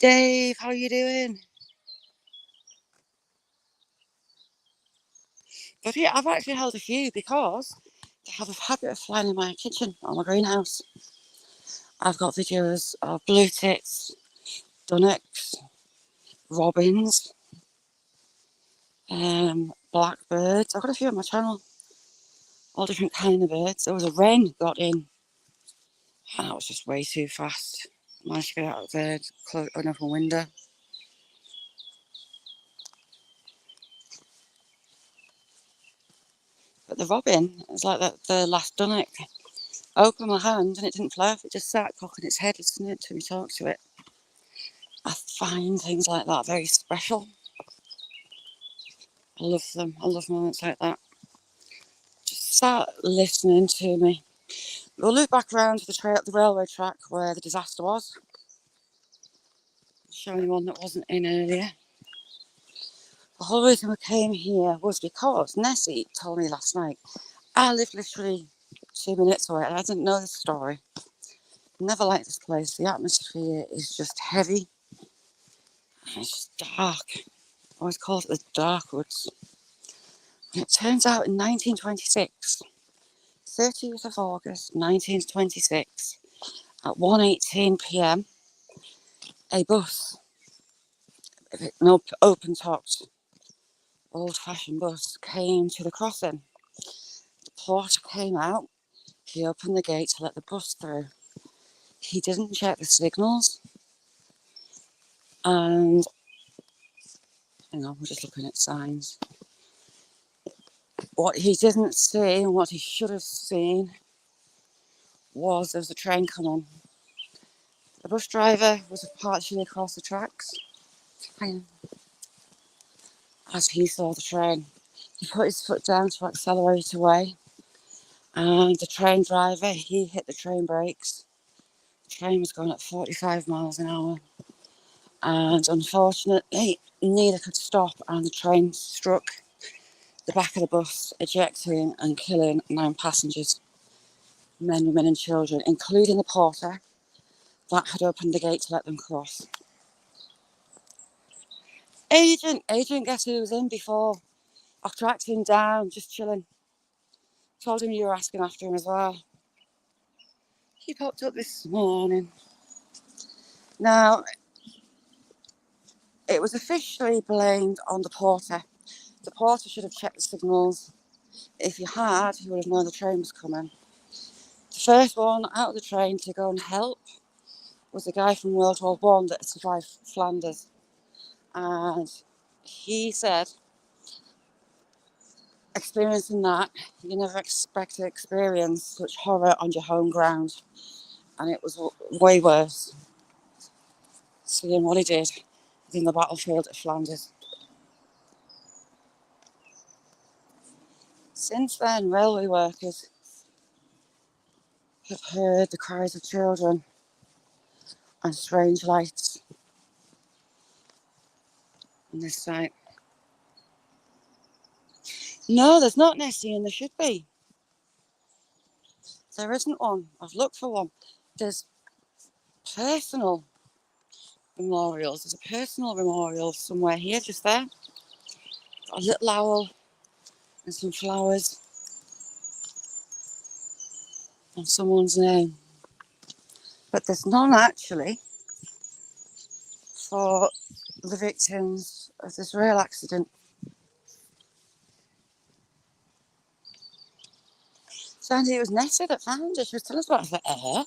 Dave, how are you doing? But yeah, I've actually held a few because I have a habit of flying in my kitchen or my greenhouse. I've got videos of blue tits, dunnocks, robins, blackbirds. I've got a few on my channel, all different kind of birds. There was a wren got in, and that was just way too fast. Managed to get out of there, close an open window. But the robin is like the last dunnock. I opened my hand and it didn't fly off. It just sat cocking its head, listening to me talk to it. I find things like that very special. I love them. I love moments like that. Just sat listening to me. We'll loop back around to the railway track where the disaster was. Show anyone that wasn't in earlier. The whole reason we came here was because Nessie told me last night. I live literally 2 minutes away and I didn't know this story. Never liked this place. The atmosphere is just heavy. And it's just dark. I always call it the dark woods. And it turns out in 1926, 30th of August 1926, at 1:18 p.m, a bus, an open-topped, old-fashioned bus, came to the crossing. The porter came out. He opened the gate to let the bus through. He didn't check the signals. And, hang on, we're just looking at signs. What he didn't see and what he should have seen was there was a train coming. The bus driver was partially across the tracks. As he saw the train, he put his foot down to accelerate away. And the train driver, he hit the train brakes. The train was going at 45 miles an hour. And unfortunately, neither could stop and the train struck the back of the bus, ejecting and killing 9 passengers, men, women and children, including the porter that had opened the gate to let them cross. Agent, guess who was in before? I tracked him down, just chilling. Told him you were asking after him as well. He popped up this morning. Now, it was officially blamed on the porter. The porter should have checked the signals. If he had, he would have known the train was coming. The first one out of the train to go and help was a guy from World War One that survived Flanders. And he said, experiencing that, you never expect to experience such horror on your home ground. And it was way worse seeing what he did in the battlefield at Flanders. Since then, railway workers have heard the cries of children and strange lights on this site. No, there's not Nessie, and there should be. There isn't one. I've looked for one. There's personal memorials. There's a personal memorial somewhere here, just there. Got a little owl and some flowers and someone's name. But there's none actually for the victims of this rail accident. Sandy, it was Nessa that found it. She was telling us about the air.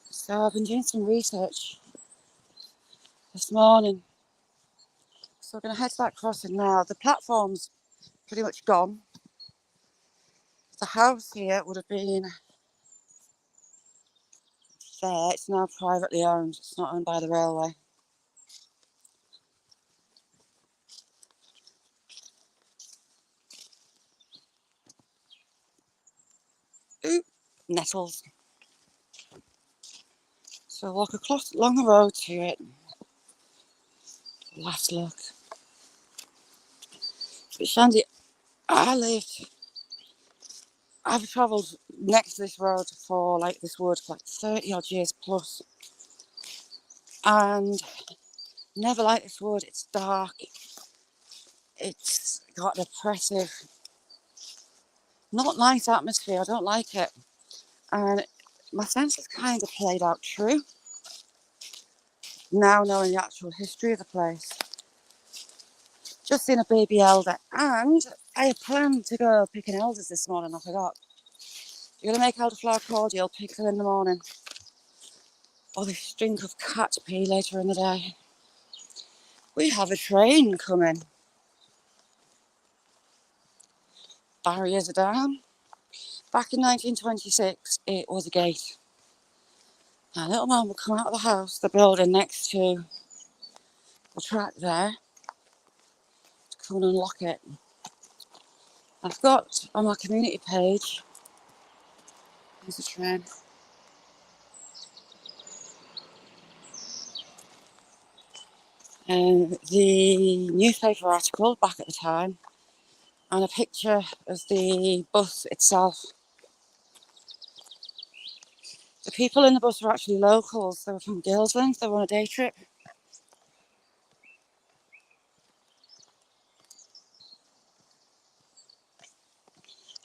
So I've been doing some research this morning. So we're going to head to that crossing now. The platform's pretty much gone. The house here would have been there. It's now privately owned. It's not owned by the railway. Ooh, nettles. So walk across along the road to it. Last look. But Shandy, I've travelled next to this road for like this wood for like 30 odd years plus. And never liked this wood. It's dark. It's got an oppressive, not nice atmosphere. I don't like it. And my sense has kind of played out true. Now knowing the actual history of the place. Just seen a baby elder, and I had planned to go picking elders this morning. I forgot. You're going to make elderflower cordial, pick them in the morning. Or this drink of cat pee later in the day. We have a train coming. Barriers are down. Back in 1926, it was a gate. And a little man would come out of the house, the building next to the track there, to come and unlock it. I've got on my community page, there's a train. The newspaper article back at the time, and a picture of the bus itself. The people in the bus were actually locals. They were from Gilsland. They were on a day trip.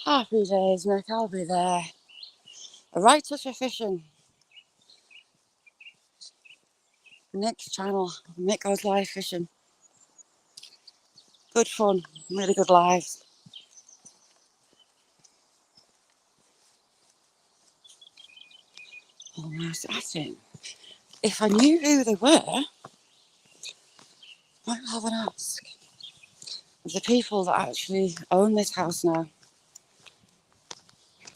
Happy days, Nick. I'll be there. A right touch of fishing. Nick's channel. Nick goes live fishing. Good fun. Really good lives. Almost. I think if I knew who they were, I might have an ask of the people that actually own this house now.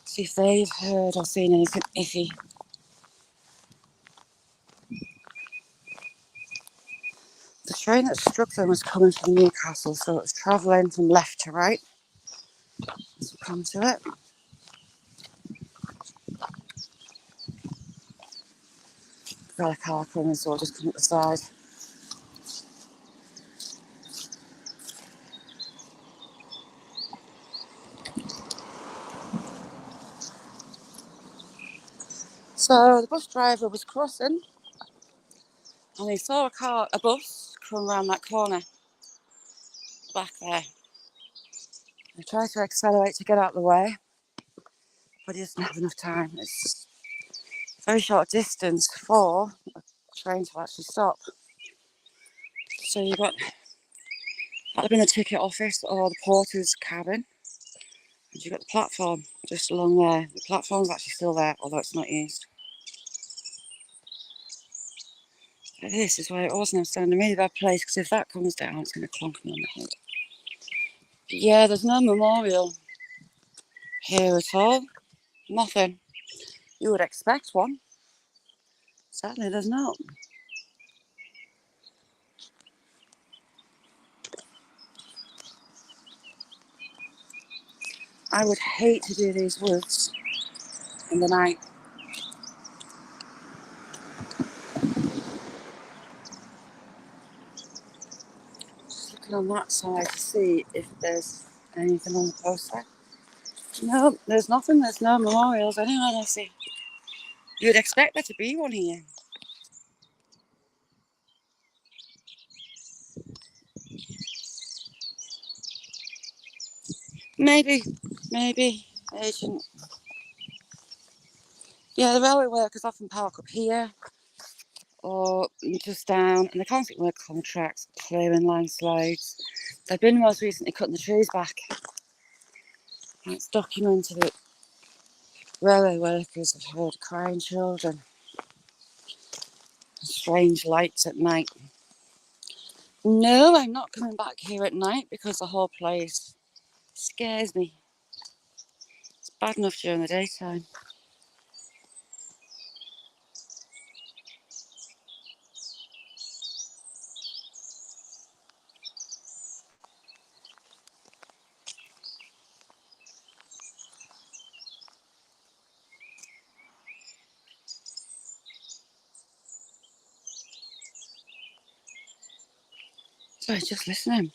See if they've heard or seen anything iffy. The train that struck them was coming from Newcastle, so it was travelling from left to right. Let's come to it. Got a car coming, so I'll just come up the side. So the bus driver was crossing, and he saw a bus come around that corner back there. He tried to accelerate to get out of the way, but he doesn't have enough time. It's a very short distance for a train to actually stop. So you've got, that'd have been the ticket office or the porter's cabin. And you've got the platform just along there. The platform's actually still there, although it's not used. But this is where it was, and I'm standing in a really bad place, because if that comes down, it's going to clonk me on the head. But yeah, there's no memorial here at all. Nothing. You would expect one. Sadly, there's not. I would hate to do these woods in the night. Just looking on that side to see if there's anything on the poster. No, there's nothing. There's no memorials anywhere, I see. You'd expect there to be one here. Maybe, agent. Yeah, the railway workers often park up here or just down, and they constantly work contracts, clearing landslides. They've been most recently cutting the trees back. And it's documented that railway workers have heard crying children and strange lights at night. No, I'm not coming back here at night because the whole place scares me. It's bad enough during the daytime. Sorry, just listening.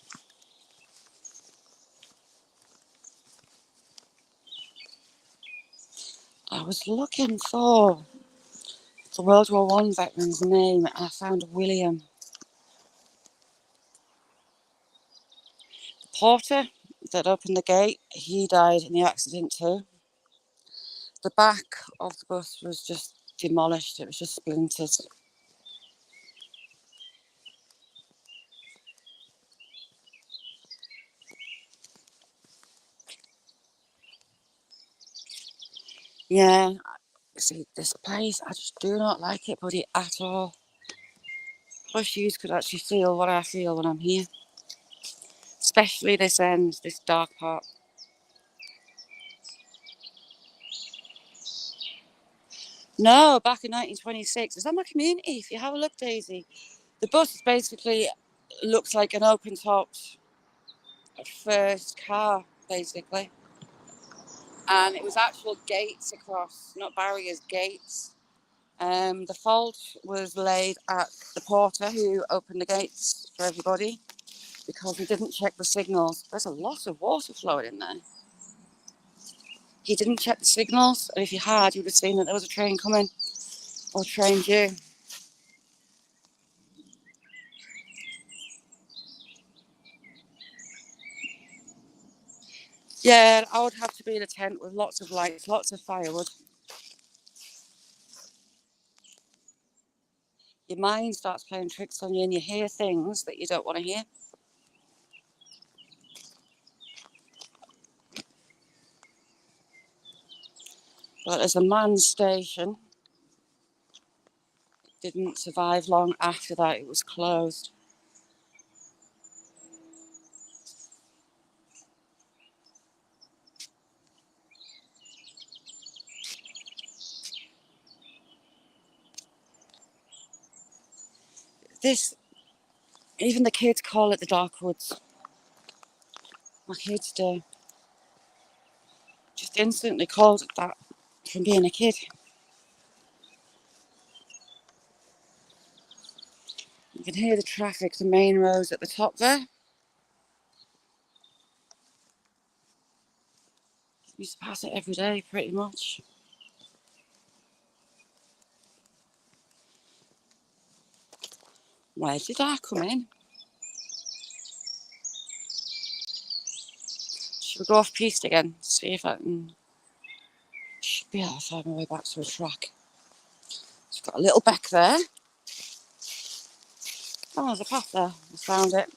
I was looking for the World War One veteran's name and I found William. The porter that opened the gate, he died in the accident too. The back of the bus was just demolished, it was just splintered. Yeah, see, this place, I just do not like it, buddy, at all. Wish you could actually feel what I feel when I'm here. Especially this end, this dark part. No, back in 1926. It's on my community. If you have a look, Daisy, the bus basically looks like an open-topped first car, basically. And it was actual gates across, not barriers, gates. The fault was laid at the porter who opened the gates for everybody because he didn't check the signals. There's a lot of water flowing in there. He didn't check the signals, and if he had, you would have seen that there was a train coming or train due. Yeah, I would have to be in a tent with lots of lights, lots of firewood. Your mind starts playing tricks on you and you hear things that you don't want to hear. But as a man's station, it didn't survive long after that. It was closed. This, even the kids call it the dark woods. My kids do. Just instantly called it that from being a kid. You can hear the traffic, the main roads at the top there. I used to pass it every day, pretty much. Where did I come in? Should we go off piste again? See if I can. Should be able to find my way back to the track. It's got a little beck there. Oh, there's a path there. I found it.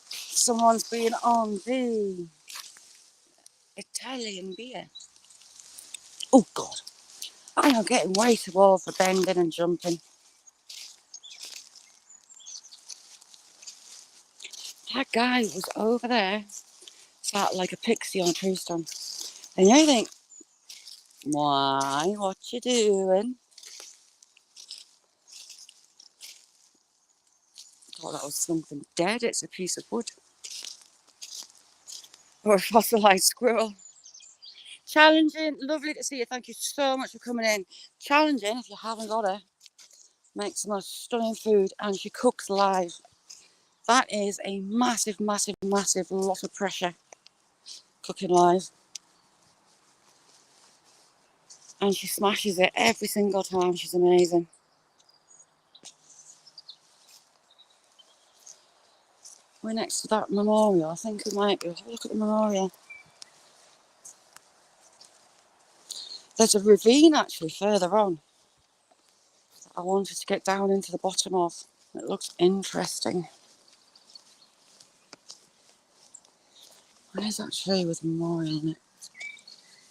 Someone's been on the Italian beer. Oh, God. I am getting way too old for bending and jumping. That guy was over there, sat like a pixie on a tree stump. And you think, why? What you doing? Thought that was something dead. It's a piece of wood. or a fossilised squirrel. Challenging, lovely to see you. Thank you so much for coming in. Challenging, if you haven't got her, makes the most stunning food and she cooks live. That is a massive, massive, massive lot of pressure, cooking live. And she smashes it every single time. She's amazing. We're next to that memorial. I think we might be. Have a look at the memorial. There's a ravine actually further on that I wanted to get down into the bottom of. It looks interesting. Where's that tree with the memorial in it?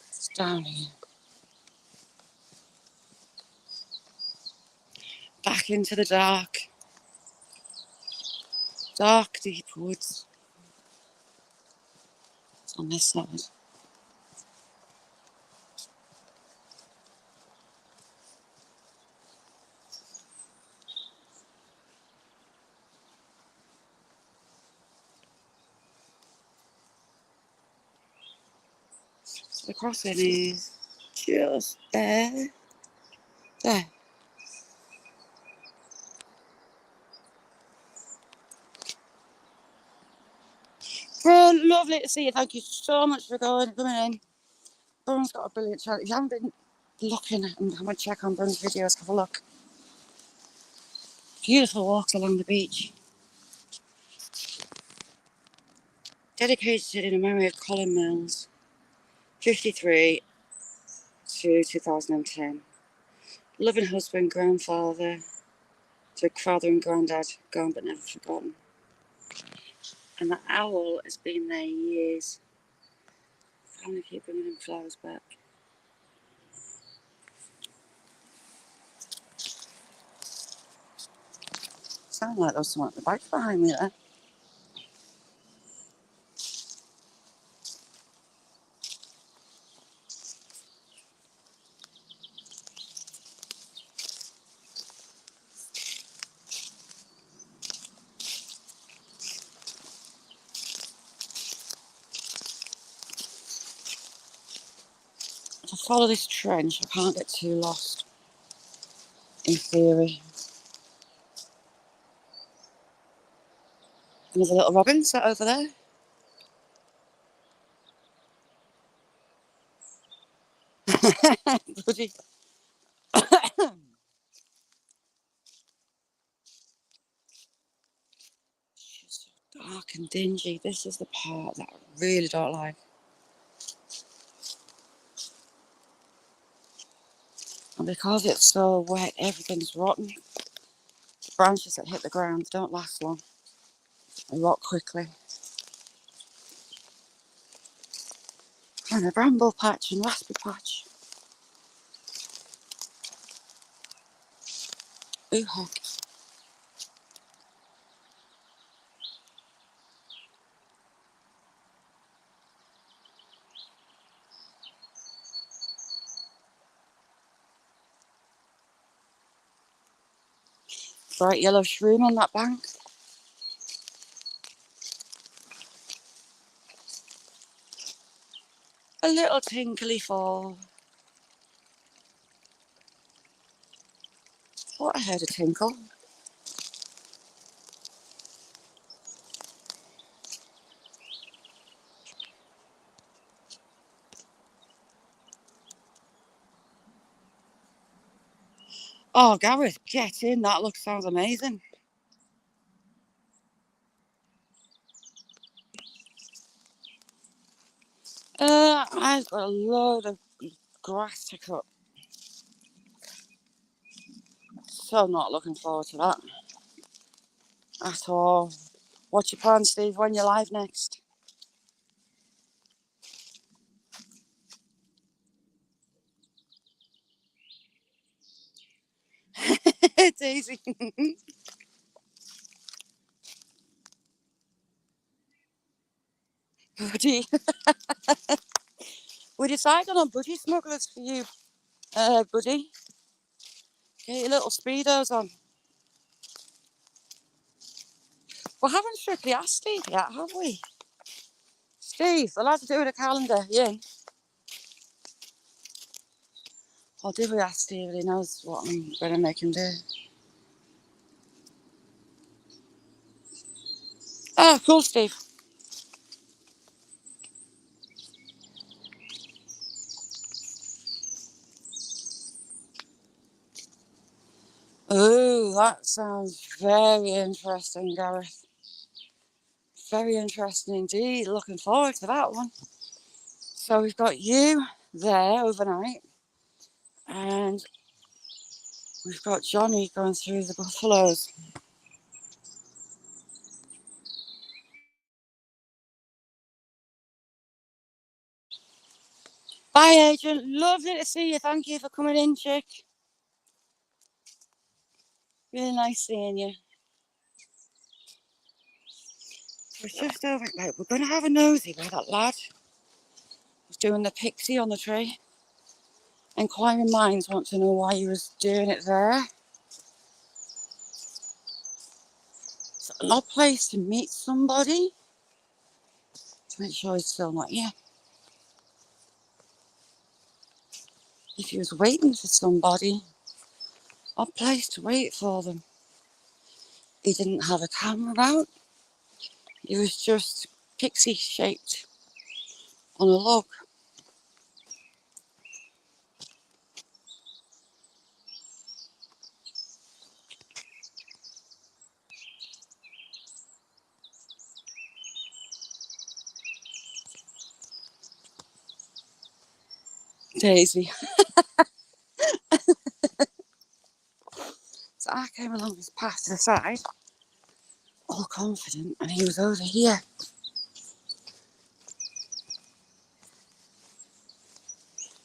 It's down here. Back into the dark. Dark, deep woods. It's on this side. So the crossing is just there. There. Well, lovely to see you. Thank you so much for coming in. Brun's got a brilliant channel. If you haven't been looking and have a check on Brun's videos, have a look. Beautiful walks along the beach. Dedicated in memory of Colin Mills, 53 to 2010. Loving husband, grandfather, to father and granddad, gone but never forgotten. And that owl has been there years. Family keep bringing him flowers back. Sound like there was someone at the back behind me there. If I follow this trench, I can't get too lost, in theory. And there's a little robin sat over there. Buddy. It's just dark and dingy. This is the part that I really don't like. And because it's so wet, everything's rotten. The branches that hit the ground don't last long. They rot quickly. And a bramble patch and raspberry patch. Ooh heck. Bright yellow shroom on that bank. A little tinkly fall. Thought I heard a tinkle. Oh, Gareth, get in. That sounds amazing. I've got a load of grass to cut. So not looking forward to that at all. What's your plan, Steve, when you're live next? It's easy. Buddy. We decided on budgie smugglers for you, buddy. Get your little speedos on. We haven't strictly asked Steve yet, have we? Steve, the lads are doing a calendar, yeah. Or did we ask Steve? He knows what I'm going to make him do. Oh, cool, Steve. Oh, that sounds very interesting, Gareth. Very interesting indeed. Looking forward to that one. So we've got you there overnight, and we've got Johnny going through the buffaloes. Bye, Agent. Lovely to see you. Thank you for coming in, chick. Really nice seeing you. We're just over. Right, we're going to have a nosy where that lad was doing the pixie on the tree. Inquiring minds want to know why he was doing it there. It's an odd place to meet somebody. To make sure he's still not here. If he was waiting for somebody, odd place to wait for them. He didn't have a camera out. He was just pixie shaped on a log. Daisy. So I came along this path to the side, all confident, and he was over here.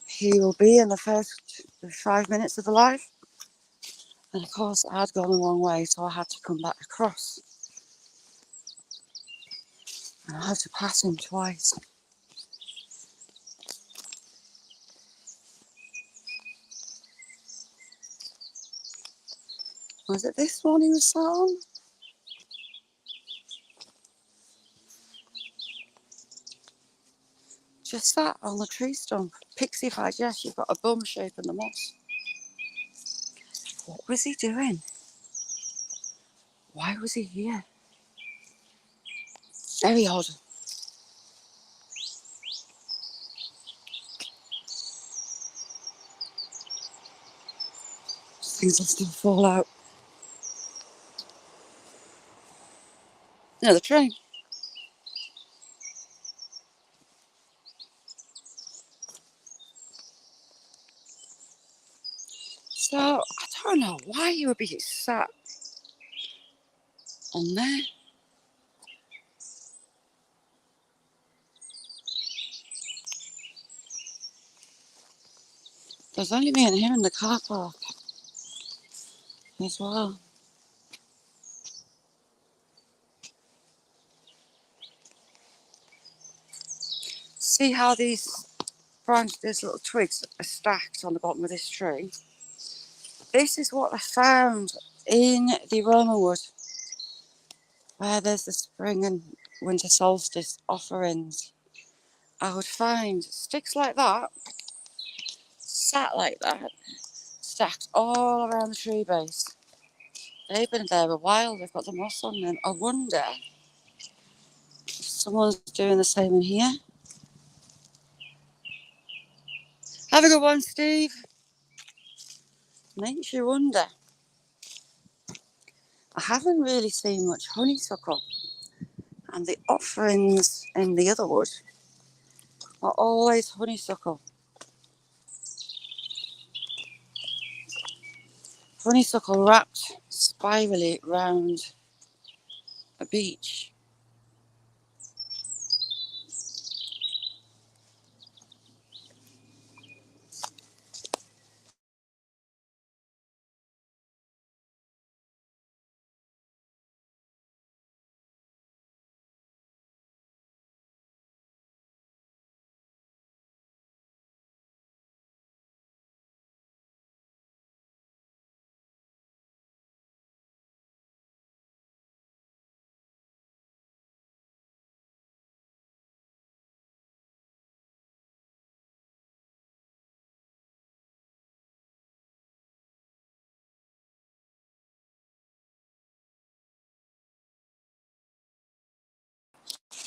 He will be in the first 5 minutes of the live. And of course, I'd gone a long way, so I had to come back across. And I had to pass him twice. Was it this one he was sat on? Just sat on the tree stump. Pixified, yes, you've got a bum shape in the moss. What was he doing? Why was he here? Very odd. Things will still fall out. No, the train. So, I don't know why you would be sat on there. There's only me and him in the car park as well. See how these branches, these little twigs are stacked on the bottom of this tree? This is what I found in the Roman wood, where there's the spring and winter solstice offerings. I would find sticks like that, sat like that, stacked all around the tree base. They've been there a while, they've got the moss on them. I wonder if someone's doing the same in here. Have a good one, Steve. Makes you wonder. I haven't really seen much honeysuckle, and the offerings in the other wood are always honeysuckle. Honeysuckle wrapped spirally round a beech.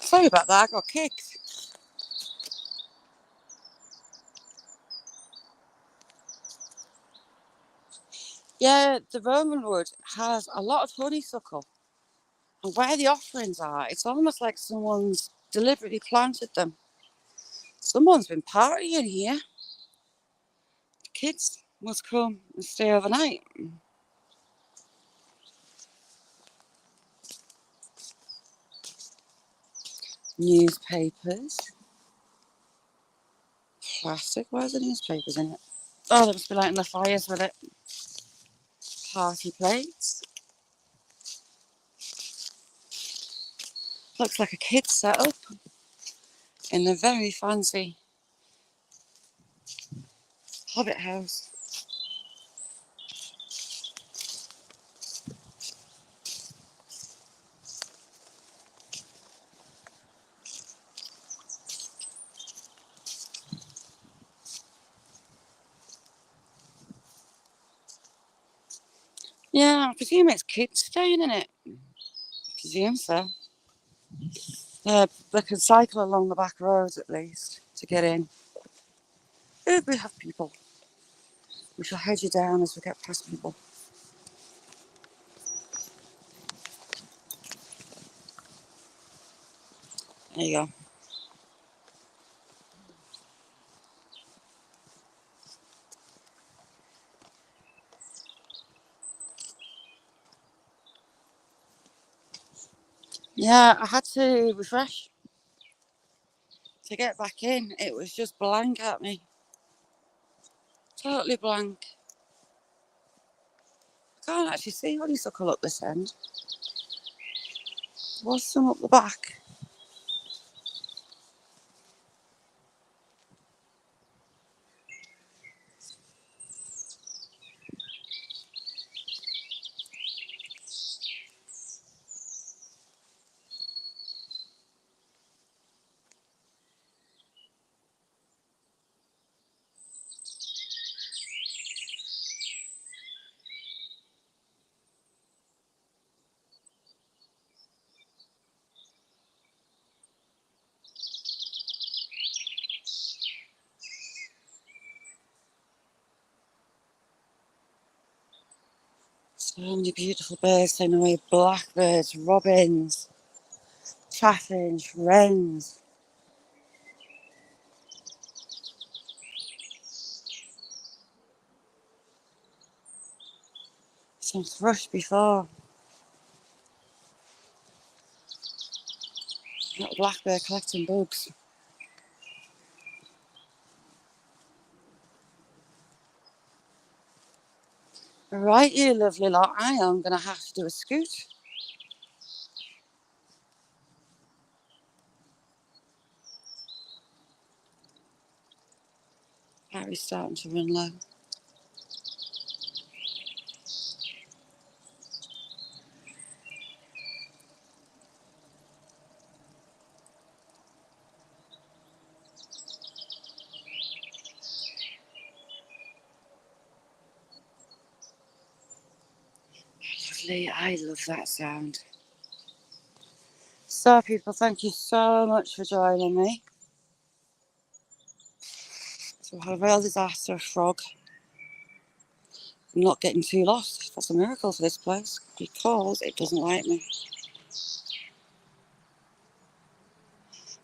Sorry about that, I got kicked. Yeah, the Roman wood has a lot of honeysuckle. And where the offerings are, it's almost like someone's deliberately planted them. Someone's been partying here. The kids must come and stay overnight. Newspapers. Plastic. Where's the newspapers in it? Oh, they must be lighting the fires with it. Party plates. Looks like a kid's setup in a very fancy hobbit house. Yeah, I presume it's kids staying in it. I presume so. They can cycle along the back roads at least to get in. If we have people, we shall head you down as we get past people. There you go. Yeah, I had to refresh to get back in. It was just blank at me. Totally blank. I can't actually see honeysuckle up this end. There was some up the back. So many beautiful birds saying away. Blackbirds, robins, chaffinch, wrens. Some thrush before. Little blackbird collecting bugs. Right, you lovely lot. I am going to have to do a scoot. Harry's starting to run low. Lovely. I love that sound. So, people, thank you so much for joining me. So, I had a real disaster of frog. I'm not getting too lost. That's a miracle for this place because it doesn't like me.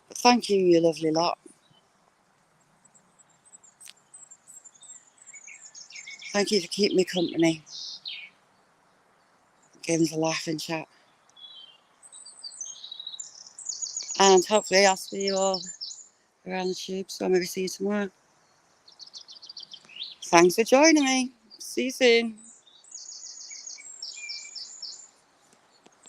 But thank you, you lovely lot. Thank you for keeping me company. Giving us a laugh and chat. And hopefully I'll see you all around the tube, so I'll maybe see you tomorrow. Thanks for joining me. See you soon.